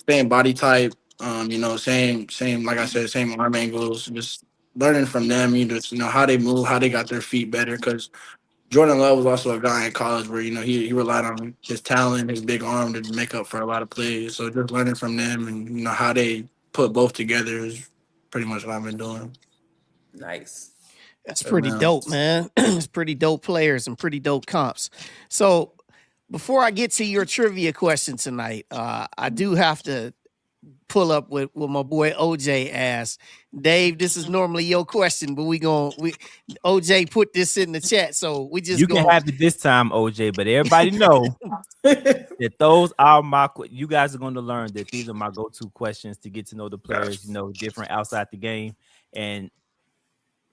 Same body type. Same like I said, same arm angles. Just learning from them. You just how they move, how they got their feet better. Because Jordan Love was also a guy in college where he relied on his talent, his big arm to make up for a lot of plays. So just learning from them and how they put both together is pretty much what I've been doing. Nice. That's pretty dope, man. It's pretty dope players and pretty dope comps. So before I get to your trivia question tonight, I do have to pull up with my boy OJ asked. Dave, this is normally your question, but OJ put this in the chat, so we just you can have it this time, OJ. But everybody know that those are you guys are going to learn that these are my go-to questions to get to know the players, different outside the game. And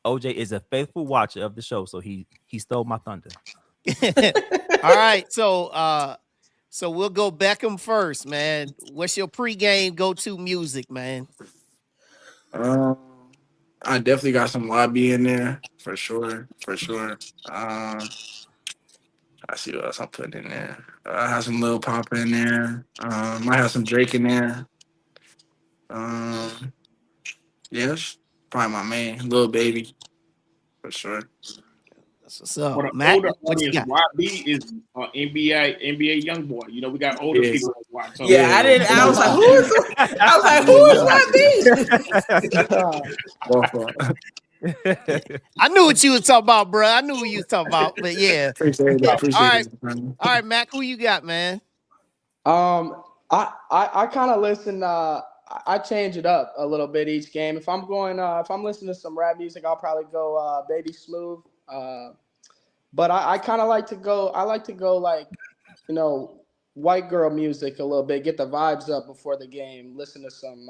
OJ is a faithful watcher of the show, so he stole my thunder. All right, so we'll go Beckham first, man. What's your pregame go-to music, man? I definitely got some Lobby in there for sure. I see what else I'm putting in there. I have some Lil Pop in there. Might have some Drake in there. Yes, probably my main Lil Baby for sure. That's what's up. For the Matt, older what you audience, got? YB is NBA young boy. We got older Yeah. people that watch. So Yeah, I didn't. I was like, who YB? I knew what you was talking about, bro. I knew what you was talking about, but yeah. Appreciate it. All right, Mac, who you got, man? I kind of listen. I change it up a little bit each game. If I'm listening to some rap music, I'll probably go Baby Smooth. But I kind of like to go. I like to go like, white girl music a little bit. Get the vibes up before the game. Listen to some,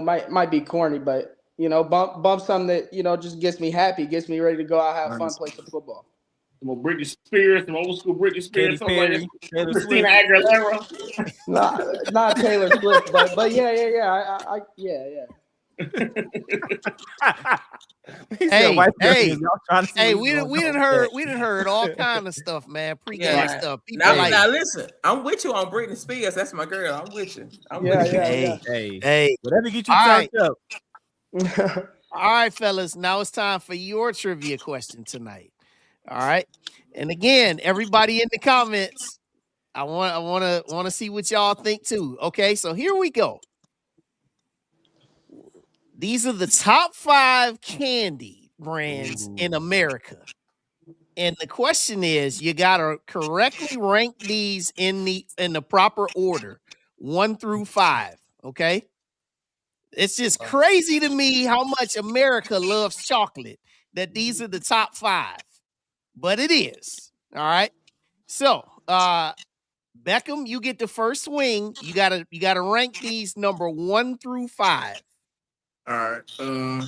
might be corny, but bump something that just gets me happy, gets me ready to go out, have fun, play some football. Some Britney Spears, some old school Britney Spears, Katy something like Perry, that. Taylor Christina Swift. Aguilera. Not Taylor Swift, but yeah. He said white girl Hey, music. I'm trying to see Hey, where he's we going didn't with we didn't heard all kind of stuff, man. Pre-game Yeah. stuff. People Now listen, I'm with you on Britney Spears. That's my girl. I'm with you. Hey, whatever get you all turned right. up. All right, fellas. Now it's time for your trivia question tonight. All right. And again, everybody in the comments, I want to see what y'all think too. Okay, so here we go. These are the top 5 candy brands in America. And the question is, you gotta correctly rank these in the proper order, 1 through 5. Okay. It's just crazy to me how much America loves chocolate that these are the top 5. But it is. All right. So Beckham, you get the first swing. You gotta rank these number 1 through 5. All right.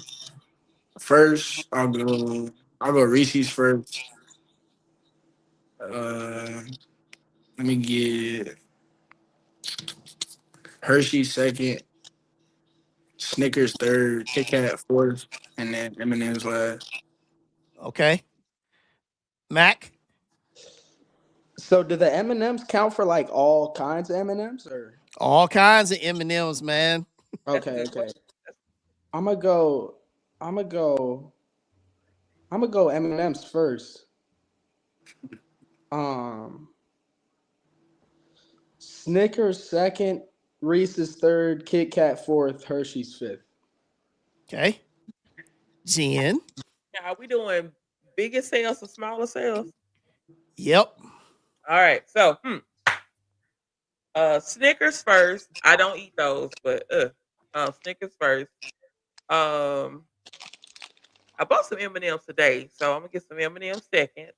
First, I'll go Reese's first. Let me get Hershey second, Snickers third, Kit Kat fourth, and then M&M's last. Okay. Mac. So do the M&Ms count for like all kinds of M&Ms or all kinds of M&Ms, man? Okay. I'm gonna go M&Ms first. Snickers second, Reese's third, Kit Kat fourth, Hershey's fifth. Okay. Jen. Now, are we doing bigger sales or smaller sales? Yep. All right. So, Snickers first. I don't eat those, but Snickers first. I bought some M&Ms today, so I'm gonna get some M&Ms second.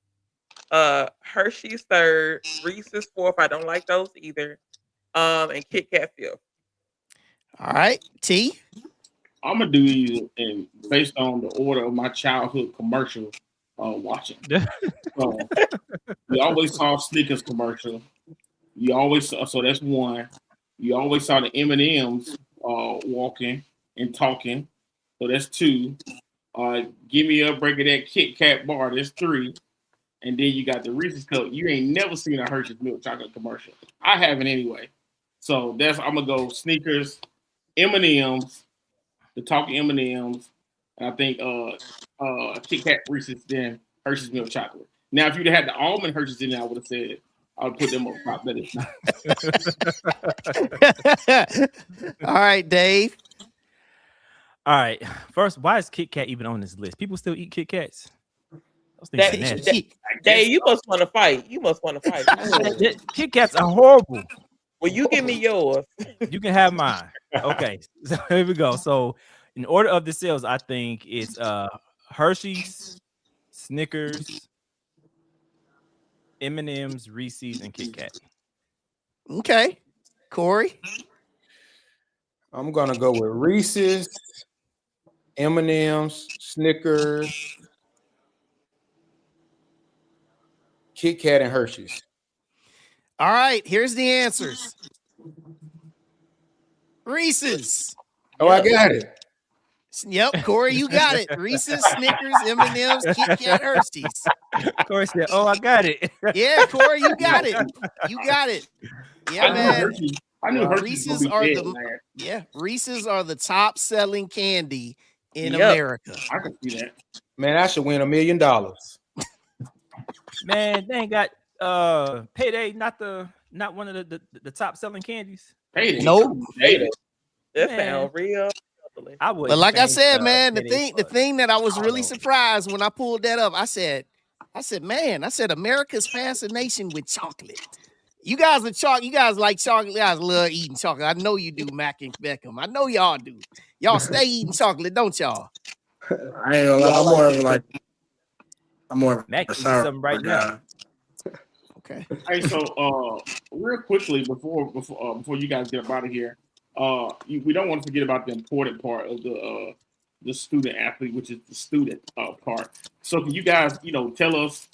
Hershey's third, Reese's fourth. I don't like those either. And Kit Kat fifth. All right, T. I'm gonna do these and based on the order of my childhood commercial watching. We always saw Snickers commercial. You always saw, so that's 1. You always saw the M&Ms walking and talking. So that's 2. Give me a break of that Kit Kat bar. That's 3. And then you got the Reese's Cup. You ain't never seen a Hershey's milk chocolate commercial. I haven't anyway. So I'm gonna go Snickers, M&Ms, the talking M&Ms, and I think Kit Kat, Reese's, then Hershey's milk chocolate. Now, if you'd had the almond Hershey's in there, I would have said I would put them on top. That is not. All right, Dave. All right. First, why is Kit Kat even on this list? People still eat Kit Kats. Dave, you must want to fight. Kit Kats are horrible. Well, you give me yours. You can have mine. Okay. So here we go. So in order of the sales, I think it's Hershey's, Snickers, M&M's, Reese's, and Kit Kat. Okay. Corey. I'm gonna go with Reese's, M&M's, Snickers, Kit Kat, and Hershey's. All right, here's the answers. Reese's. Oh, I got it. Yep, Corey, you got it. Reese's, Snickers, M&M's, Kit Kat, Hershey's. Corey said, "Oh, I got it." Yeah, Corey, you got it. You got it. Yeah, man. I knew Reese's Reese's are the top selling candy in America. I can see that. Man, I should win $1 million. Man, they ain't got Payday, not one of the top selling candies. Payday. Nope. Payday. That sounds real. I would. But like I said, man, the thing that I was really surprised when I pulled that up, I said, man, America's fascination with chocolate. You guys like chocolate. You guys love eating chocolate. I know you do, Mac and Beckham. I know y'all do. Y'all stay eating chocolate, don't y'all? I ain't gonna lie. I'm more of Mac a eating something right now. Okay. Hey, so real quickly before you guys get up out of here, we don't want to forget about the important part of the the student athlete, which is the student part. So can you guys, tell us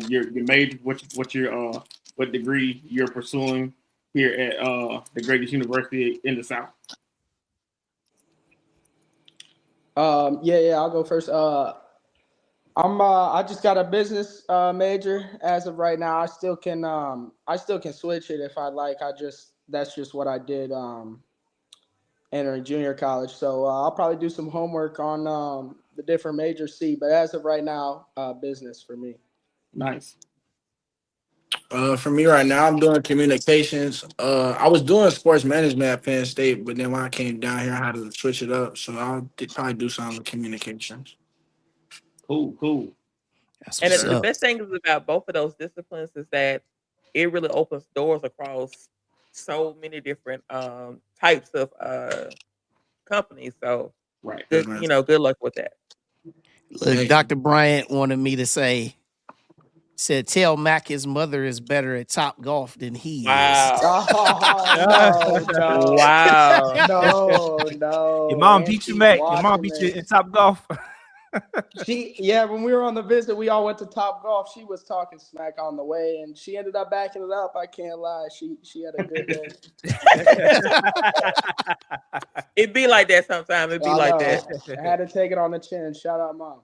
your major, what degree you're pursuing here at the greatest university in the South? Yeah, I'll go first. I just got a business major as of right now. I still can switch it if I like. That's just what I did entering junior college. So I'll probably do some homework on the different majors, but as of right now, business for me. Nice. For me right now, I'm doing communications. I was doing sports management at Penn State, but then when I came down here, I had to switch it up. So I'll probably do something with communications. Cool. That's And what's the up. best thing about both of those disciplines is that it really opens doors across so many different types of companies. So Right. good, good luck with that. Look, Thank you. Dr. Bryant wanted me to said, tell Mac his mother is better at Top Golf than he is. Wow. Oh, no. Wow. No. Your mom And beat you, she's Mac. Your mom watching beat you this. in Top Golf. When we were on the visit, we all went to Top Golf. She was talking smack on the way, and she ended up backing it up. I can't lie. She had a good day. It be like that sometimes. It be I like know. that. I had to take it on the chin. Shout out, Mom.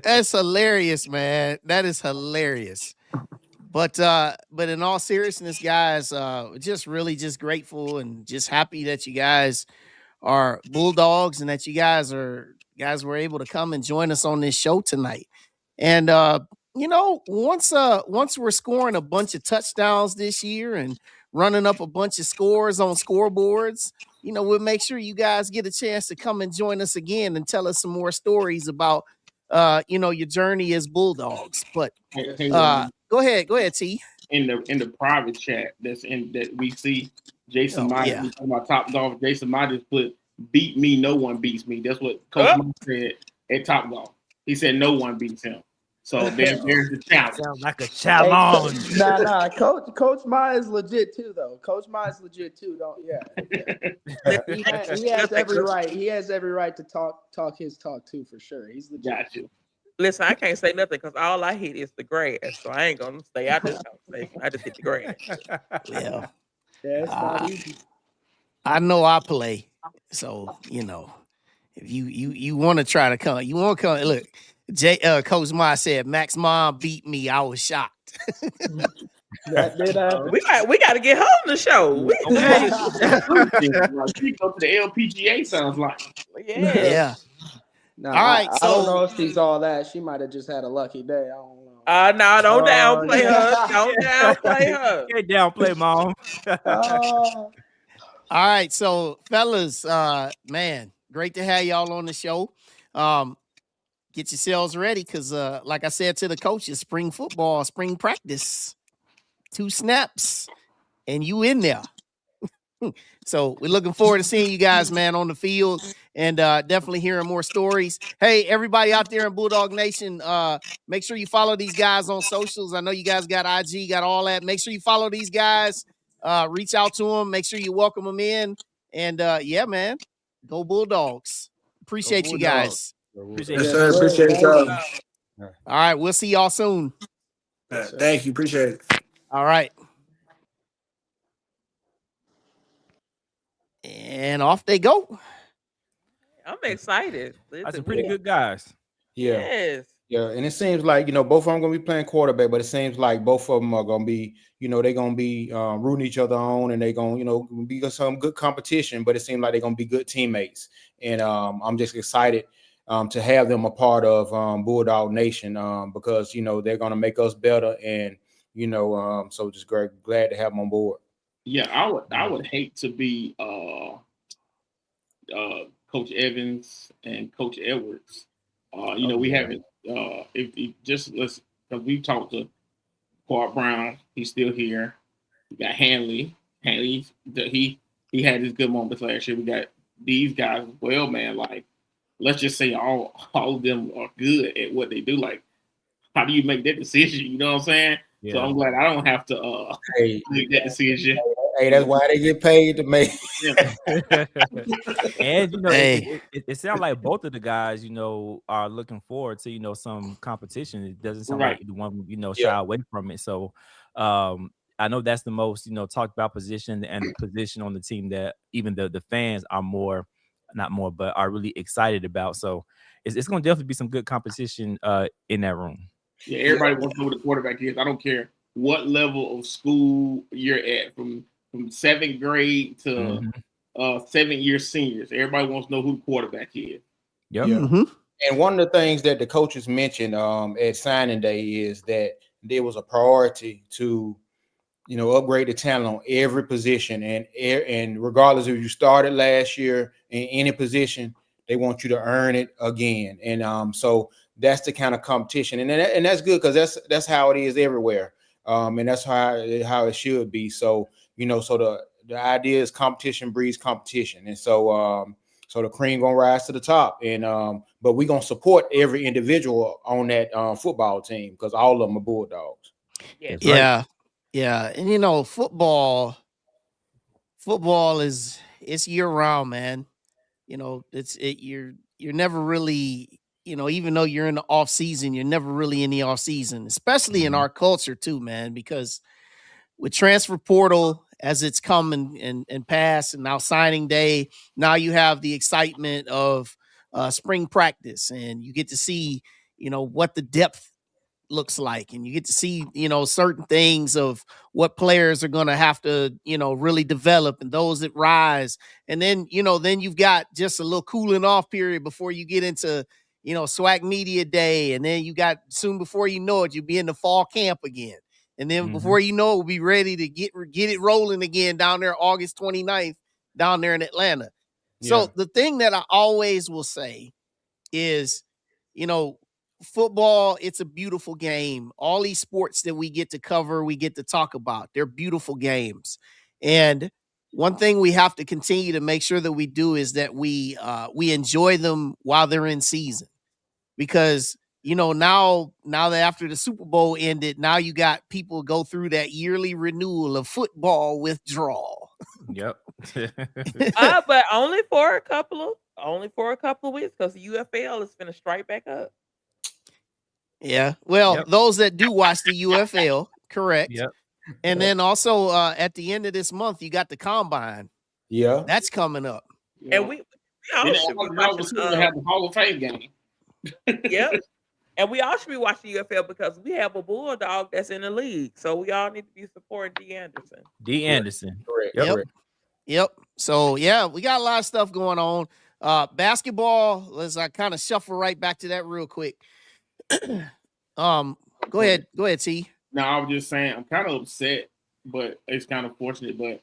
That's hilarious, man. That is hilarious. But in all seriousness, guys, just really just grateful and just happy that you guys are Bulldogs and that you guys were able to come and join us on this show tonight. And once we're scoring a bunch of touchdowns this year and running up a bunch of scores on scoreboards, we'll make sure you guys get a chance to come and join us again and tell us some more stories about your journey as Bulldogs. But Hey, go ahead, T. in the private chat that we see, Jason Mai, yeah. talking about Top Golf. Jason Mai just put, "Beat me, no one beats me." That's what Coach Mai said at Top Golf. He said no one beats him. So there's the challenge. Sounds like a challenge. Hey, nah. Coach Mai is legit too, though. Coach Mai is legit too. He has every right. He has every right to talk his talk too, for sure. He's legit. Got you. Listen, I can't say nothing because all I hit is the grass, so I ain't gonna stay out this conversation. I just hit the grass. Well, Yeah, it's not easy. I know I play, so if you want to try to come, you want to come. Look, Coach Ma said Mac's mom beat me. I was shocked. That did happen. We got to get home the show. She go to the LPGA. Sounds like. Yeah. No, all right. I don't know if she's all that. She might have just had a lucky day. I don't know. No, don't downplay her. Don't downplay her. Can't downplay, Mom. All right, so fellas, man, great to have y'all on the show. Get yourselves ready because, like I said to the coaches, spring football, spring practice, 2 snaps, and you in there. So we're looking forward to seeing you guys, man, on the field and definitely hearing more stories. Hey, everybody out there in Bulldog Nation, make sure you follow these guys on socials. I know you guys got IG, got all that. Make sure you follow these guys. Reach out to them. Make sure you welcome them in. And yeah, man, go Bulldogs. Appreciate you guys. Appreciate Yes, sir. Appreciate y'all. All right, we'll see y'all soon. Thank you. Appreciate it. All right. And off they go. I'm excited. That's some pretty good guys. Yeah. Yes. Yeah, and it seems like, both of them going to be playing quarterback, but it seems like both of them are going to be, they're going to be rooting each other on, and they're going to, be some good competition, but it seems like they're going to be good teammates. And I'm just excited to have them a part of Bulldog Nation because, they're going to make us better. And, so just glad to have them on board. Yeah, I would hate to be Coach Evans and Coach Edwards. We haven't because we've talked to Quart Brown, he's still here. We got Hanley. He had his good moments last year. We got these guys as well, man. Like, let's just say all of them are good at what they do. Like, how do you make that decision? You know what I'm saying? Yeah. So I'm glad I don't have to make that decision. Hey, that's why they get paid to make. And Hey. it sounds like both of the guys, are looking forward to some competition. It doesn't sound Right. like the one Yeah. shy away from it. So I know that's the most talked about position and the position on the team that even the fans are but are really excited about. So it's going to definitely be some good competition in that room. Yeah, everybody wants to know who the quarterback is. I don't care what level of school you're at, from 7th grade to 7-year seniors. Everybody wants to know who the quarterback is. Yep. Yeah. Mm-hmm. And one of the things that the coaches mentioned at signing day is that there was a priority to, upgrade the talent on every position, and regardless if you started last year in any position, they want you to earn it again. And so that's the kind of competition, and that's good because that's how it is everywhere, and that's how it should be. So so the idea is competition breeds competition, and so the cream gonna rise to the top, and but we gonna support every individual on that football team because all of them are Bulldogs. Yes. That's right. Yeah. And football is it's year round, man. You're never really, even though you're in the off season, you're never really in the off season, especially in our culture too, man, because with transfer portal as it's come and passed, and now signing day, now you have the excitement of spring practice, and you get to see, what the depth looks like, and you get to see certain things of what players are going to have to really develop, and those that rise. And then then you've got just a little cooling off period before you get into SWAC media day, and then you got, soon before you know it, you'll be in the fall camp again, and then before you know it, we'll be ready to get it rolling again down there August 29th down there in Atlanta. So the thing that I always will say is, football, it's a beautiful game. All these sports that we get to cover, we get to talk about, they're beautiful games. And one thing we have to continue to make sure that we do is that we enjoy them while they're in season, because now that after the Super Bowl ended, now you got people go through that yearly renewal of football withdrawal. Yep. But only for a couple of weeks, because the UFL is gonna strike back up. Yeah. Well, Yep. those that do watch the UFL, correct. Yep. And then also at the end of this month, you got the combine. Yeah. That's coming up. And we all Then should be we're soon to have the Hall of Fame game. Yep. And we all should be watching UFL because we have a Bulldog that's in the league. So we all need to be supporting D. Anderson. D. Anderson. Correct. Yep. Correct. Yep. So yeah, we got a lot of stuff going on. Basketball, let's kind of shuffle right back to that real quick. Go ahead, T. No, I was just saying I'm kind of upset, but it's kind of fortunate. But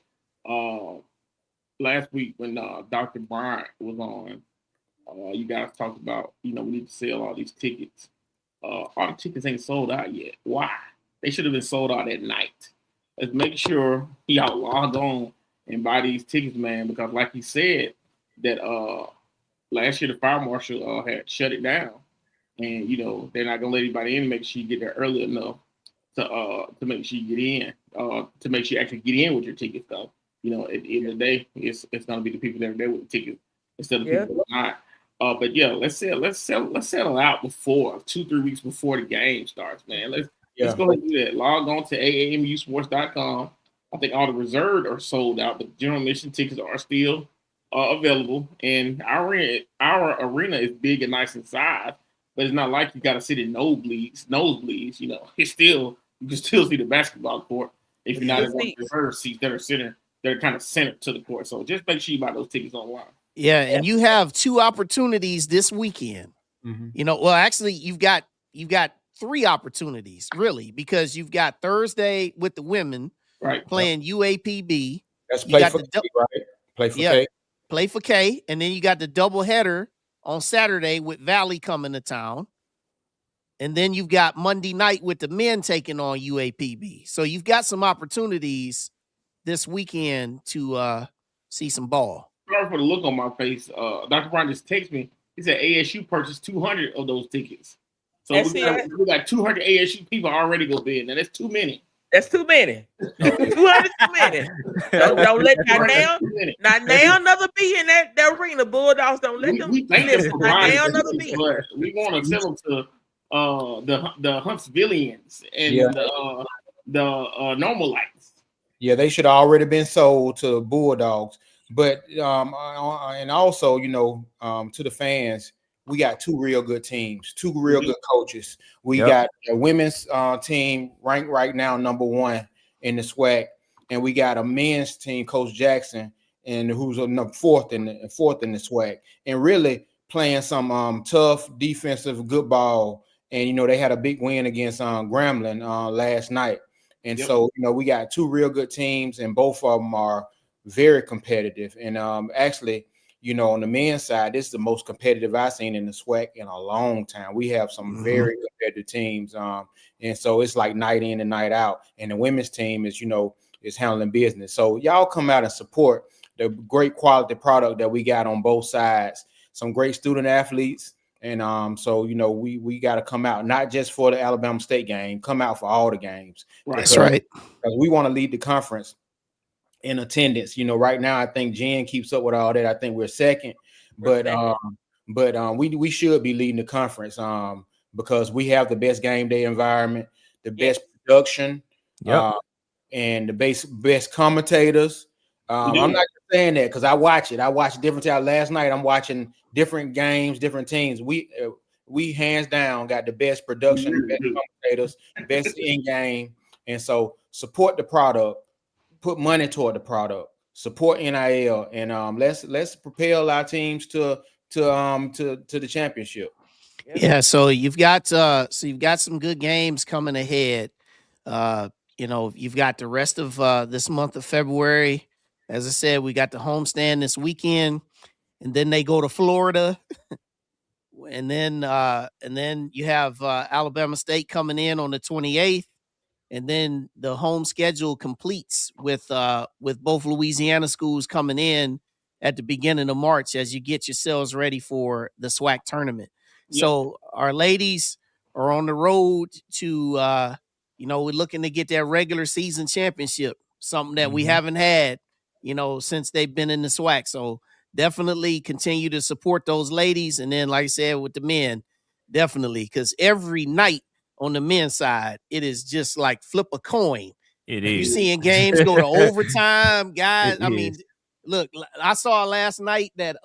last week when Dr. Bryant was on, you guys talked about, we need to sell all these tickets. All the tickets ain't sold out yet. Why? They should have been sold out at night. Let's make sure y'all log on and buy these tickets, man, because like he said, that last year the fire marshal had shut it down, and they're not gonna let anybody in. Make sure you get there early enough to make sure you get in, to make sure you actually get in with your tickets, though. At the end of the day, it's gonna be the people that are there with the tickets instead of people that are not. But yeah, let's settle out before 2-3 weeks before the game starts, man. Let's go ahead and do that. Log on to aamusports.com. I think all the reserved are sold out, but general admission tickets are still available. And our arena is big and nice inside, but it's not like you got to sit in nosebleeds. It's still, you can still see the basketball court if you're not in one of the reserved seats that are kind of centered to the court. So just make sure you buy those tickets online. Yeah, and you have 2 opportunities this weekend. Well, actually, you've got 3 opportunities, really, because you've got Thursday with the women playing UAPB. That's play for K, right? Play for K. Play for K, and then you got the doubleheader on Saturday with Valley coming to town. And then you've got Monday night with the men taking on UAPB. So you've got some opportunities this weekend to see some ball. Sorry for the look on my face. Dr. Brown just texted me. He said ASU purchased 200 of those tickets. So we got 200 ASU people already go bid. Now that's too many. That's too many. 200 too many. Don't let now another be in that arena. Bulldogs don't let them. We thank them Listen, for now riding another the be. but we want to tell them to the Huntsvillians and the normal lights. Yeah, they should have already been sold to Bulldogs. But and also, to the fans, we got two real good teams, two real good coaches. We got a women's team ranked right now #1 in the SWAC, and we got a men's team, Coach Jackson, and who's fourth in the SWAC, and really playing some tough defensive good ball. And they had a big win against Grambling last night. And so, we got two real good teams, and both of them are very competitive. And actually, on the men's side, this is the most competitive I've seen in the SWAC in a long time. We have some very competitive teams. And so it's like night in and night out. And the women's team is handling business. So y'all come out and support the great quality product that we got on both sides. Some great student athletes. And so we got to come out, not just for the Alabama State game, come out for all the games. That's right. Because we want to lead the conference in attendance. Right now I think Jen keeps up with all that. I think we're second, but we should be leading the conference because we have the best game day environment, the best production, and the best commentators. I'm not just saying that because I watch it. I watched different times. Last night I'm watching different games, different teams. We hands down got the best production, best commentators, best in game, and so support the product, put money toward the product, support NIL, and let's propel our teams to the championship. Yeah, so you've got some good games coming ahead. You've got the rest of this month of February. As I said, we got the homestand this weekend, and then they go to Florida. And then you have Alabama State coming in on the 28th, and then the home schedule completes with both Louisiana schools coming in at the beginning of March as you get yourselves ready for the SWAC tournament. Yep. So our ladies are on the road to we're looking to get that regular season championship, something that we haven't had since they've been in the SWAC. So definitely continue to support those ladies. And then, like I said, with the men, definitely, because every night on the men's side, it is just like flip a coin. It is. You're seeing games go to overtime, guys. I mean, look, I saw last night that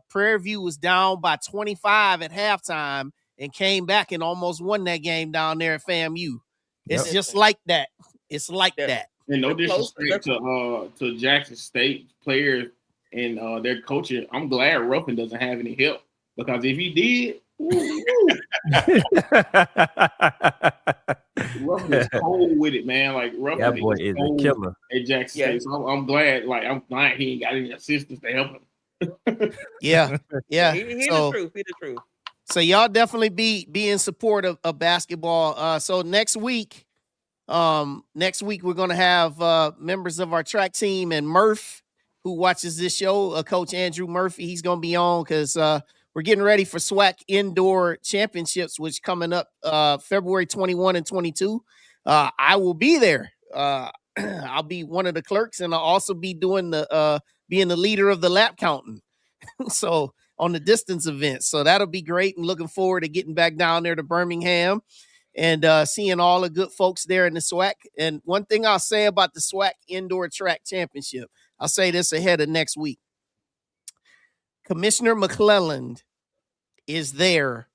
Prairie View was down by 25 at halftime and came back and almost won that game down there at FAMU. It's just like that. It's like that. And no disrespect to Jackson State players and their coaching. I'm glad Ruffin doesn't have any help, because if he did, Ruffin is cold with it, man. Like Ruffin that boy is a killer at Jackson State. So I'm glad. Like I'm glad he ain't got any assistants to help him. Yeah. He's the truth. He's the truth. So y'all definitely be in support of basketball. So next week we're gonna have members of our track team, and Murph, who watches this show, Coach Andrew Murphy, he's gonna be on because we're getting ready for SWAC Indoor Championships, which coming up February 21 and 22. I will be there. I'll be one of the clerks, and I'll also be doing being the leader of the lap counting. So on the distance event. So that'll be great, and looking forward to getting back down there to Birmingham and seeing all the good folks there in the SWAC. And one thing I'll say about the SWAC Indoor Track Championship, I'll say this ahead of next week. Commissioner McClelland is there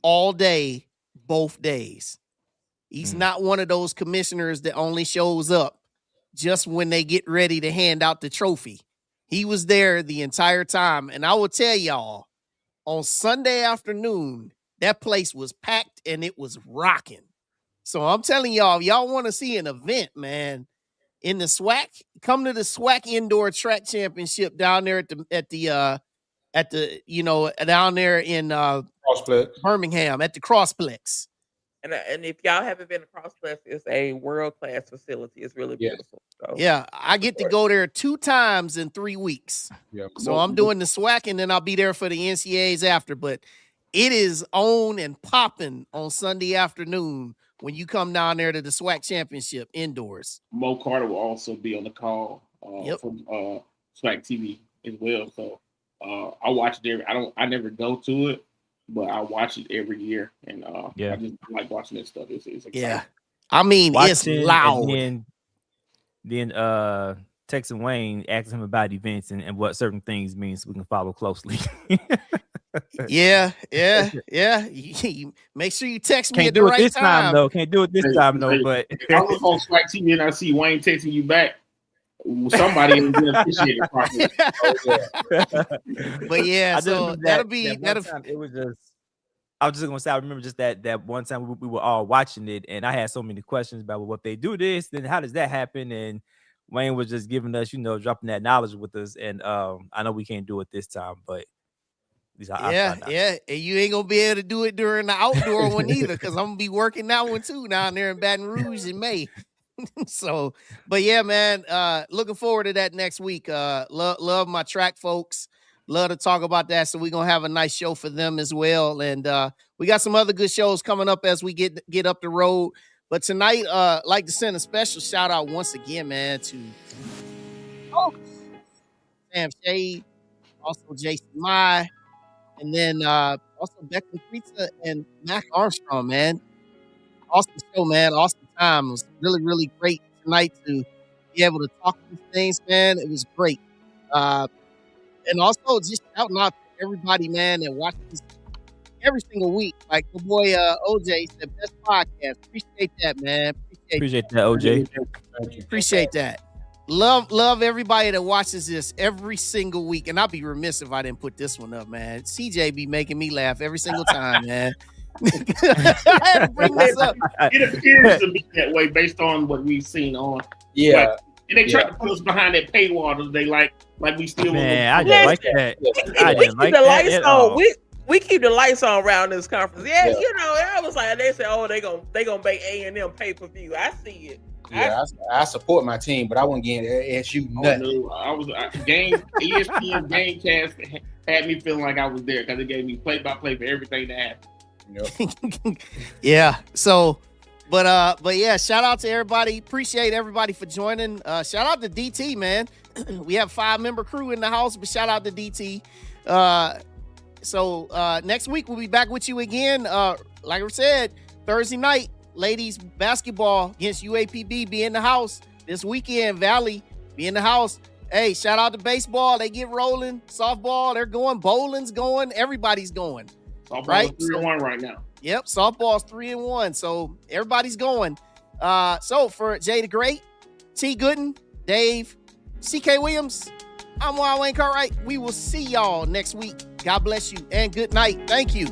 all day, both days. He's not one of those commissioners that only shows up just when they get ready to hand out the trophy. He was there the entire time. And I will tell y'all, on Sunday afternoon, that place was packed and it was rocking. So I'm telling y'all, if y'all want to see an event, man, in the SWAC, come to the SWAC Indoor Track Championship down there down there in Birmingham at the Crossplex. And if y'all haven't been to Crossplex, it's a world-class facility. It's really beautiful. So yeah, I get to go there 2 times in 3 weeks. Yeah. So I'm doing the SWAC, and then I'll be there for the NCAAs after. But it is on and popping on Sunday afternoon when you come down there to the SWAC championship indoors. Mo Carter will also be on the call from SWAC TV as well. So I watch it I never go to it, but I watch it every year, and I just like watching this stuff. It's exciting. Yeah, I mean, it's loud. And then Tex and Wayne asked him about events and what certain things mean, so we can follow closely. Yeah. Make sure you text me at the do it right this time though. Can't do it this time though. But if I was on SWAC TV and I see Wayne texting you back, somebody didn't appreciate it properly. But yeah, so that'll be. It was just. I was just gonna say, I remember just that one time we were all watching it, and I had so many questions about well, if they do this, then how does that happen? And Wayne was just giving us, dropping that knowledge with us. And I know we can't do it this time, but and you ain't gonna be able to do it during the outdoor one either, because I'm gonna be working that one too down there in Baton Rouge in May. So, but yeah, man, looking forward to that next week. Love my track folks. Love to talk about that. So we're gonna have a nice show for them as well. And we got some other good shows coming up as we get up the road. But tonight, like to send a special shout out once again, man, to Sam Shade, also Jason Mai, and then also Beckham Pizza and Mac Armstrong, man. Awesome show, man. Awesome time. It was really, really great tonight to be able to talk these things, man. It was great. And also just shouting out to everybody, man, that watches this every single week. Like the boy OJ said, best podcast. Appreciate that, man. Appreciate that, OJ. Appreciate that. Love everybody that watches this every single week. And I'd be remiss if I didn't put this one up, man. CJ be making me laugh every single time, man. I had to bring this up. It appears to be that way based on what we've seen on. Yeah. But, and they tried to put us behind that paywall. They like we still. Man, I didn't like that. I didn't like the that lights at on. all. We keep the lights on around this conference. Yeah, I was like, they said, oh, they gonna make A&M pay-per-view. I see it. Yeah, I support my team, but I wouldn't get ASU nothing. ESPN Gamecast had me feeling like I was there because it gave me play-by-play for everything that happened. Yeah. So, but yeah, shout out to everybody. Appreciate everybody for joining. Shout out to DT, man. We have 5-member crew in the house, but shout out to DT. So next week we'll be back with you again. Like I said, Thursday night, ladies basketball against UAPB be in the house. This weekend, Valley be in the house. Hey, shout out to baseball. They get rolling. Softball, they're going. Bowling's going. Everybody's going. Softball right? is 3-1 right now. Yep, softball's 3-1. So everybody's going. So for Jay the Great, T Gooden, Dave, CK Williams, I'm Wild Wayne Cartwright. We will see y'all next week. God bless you and good night. Thank you.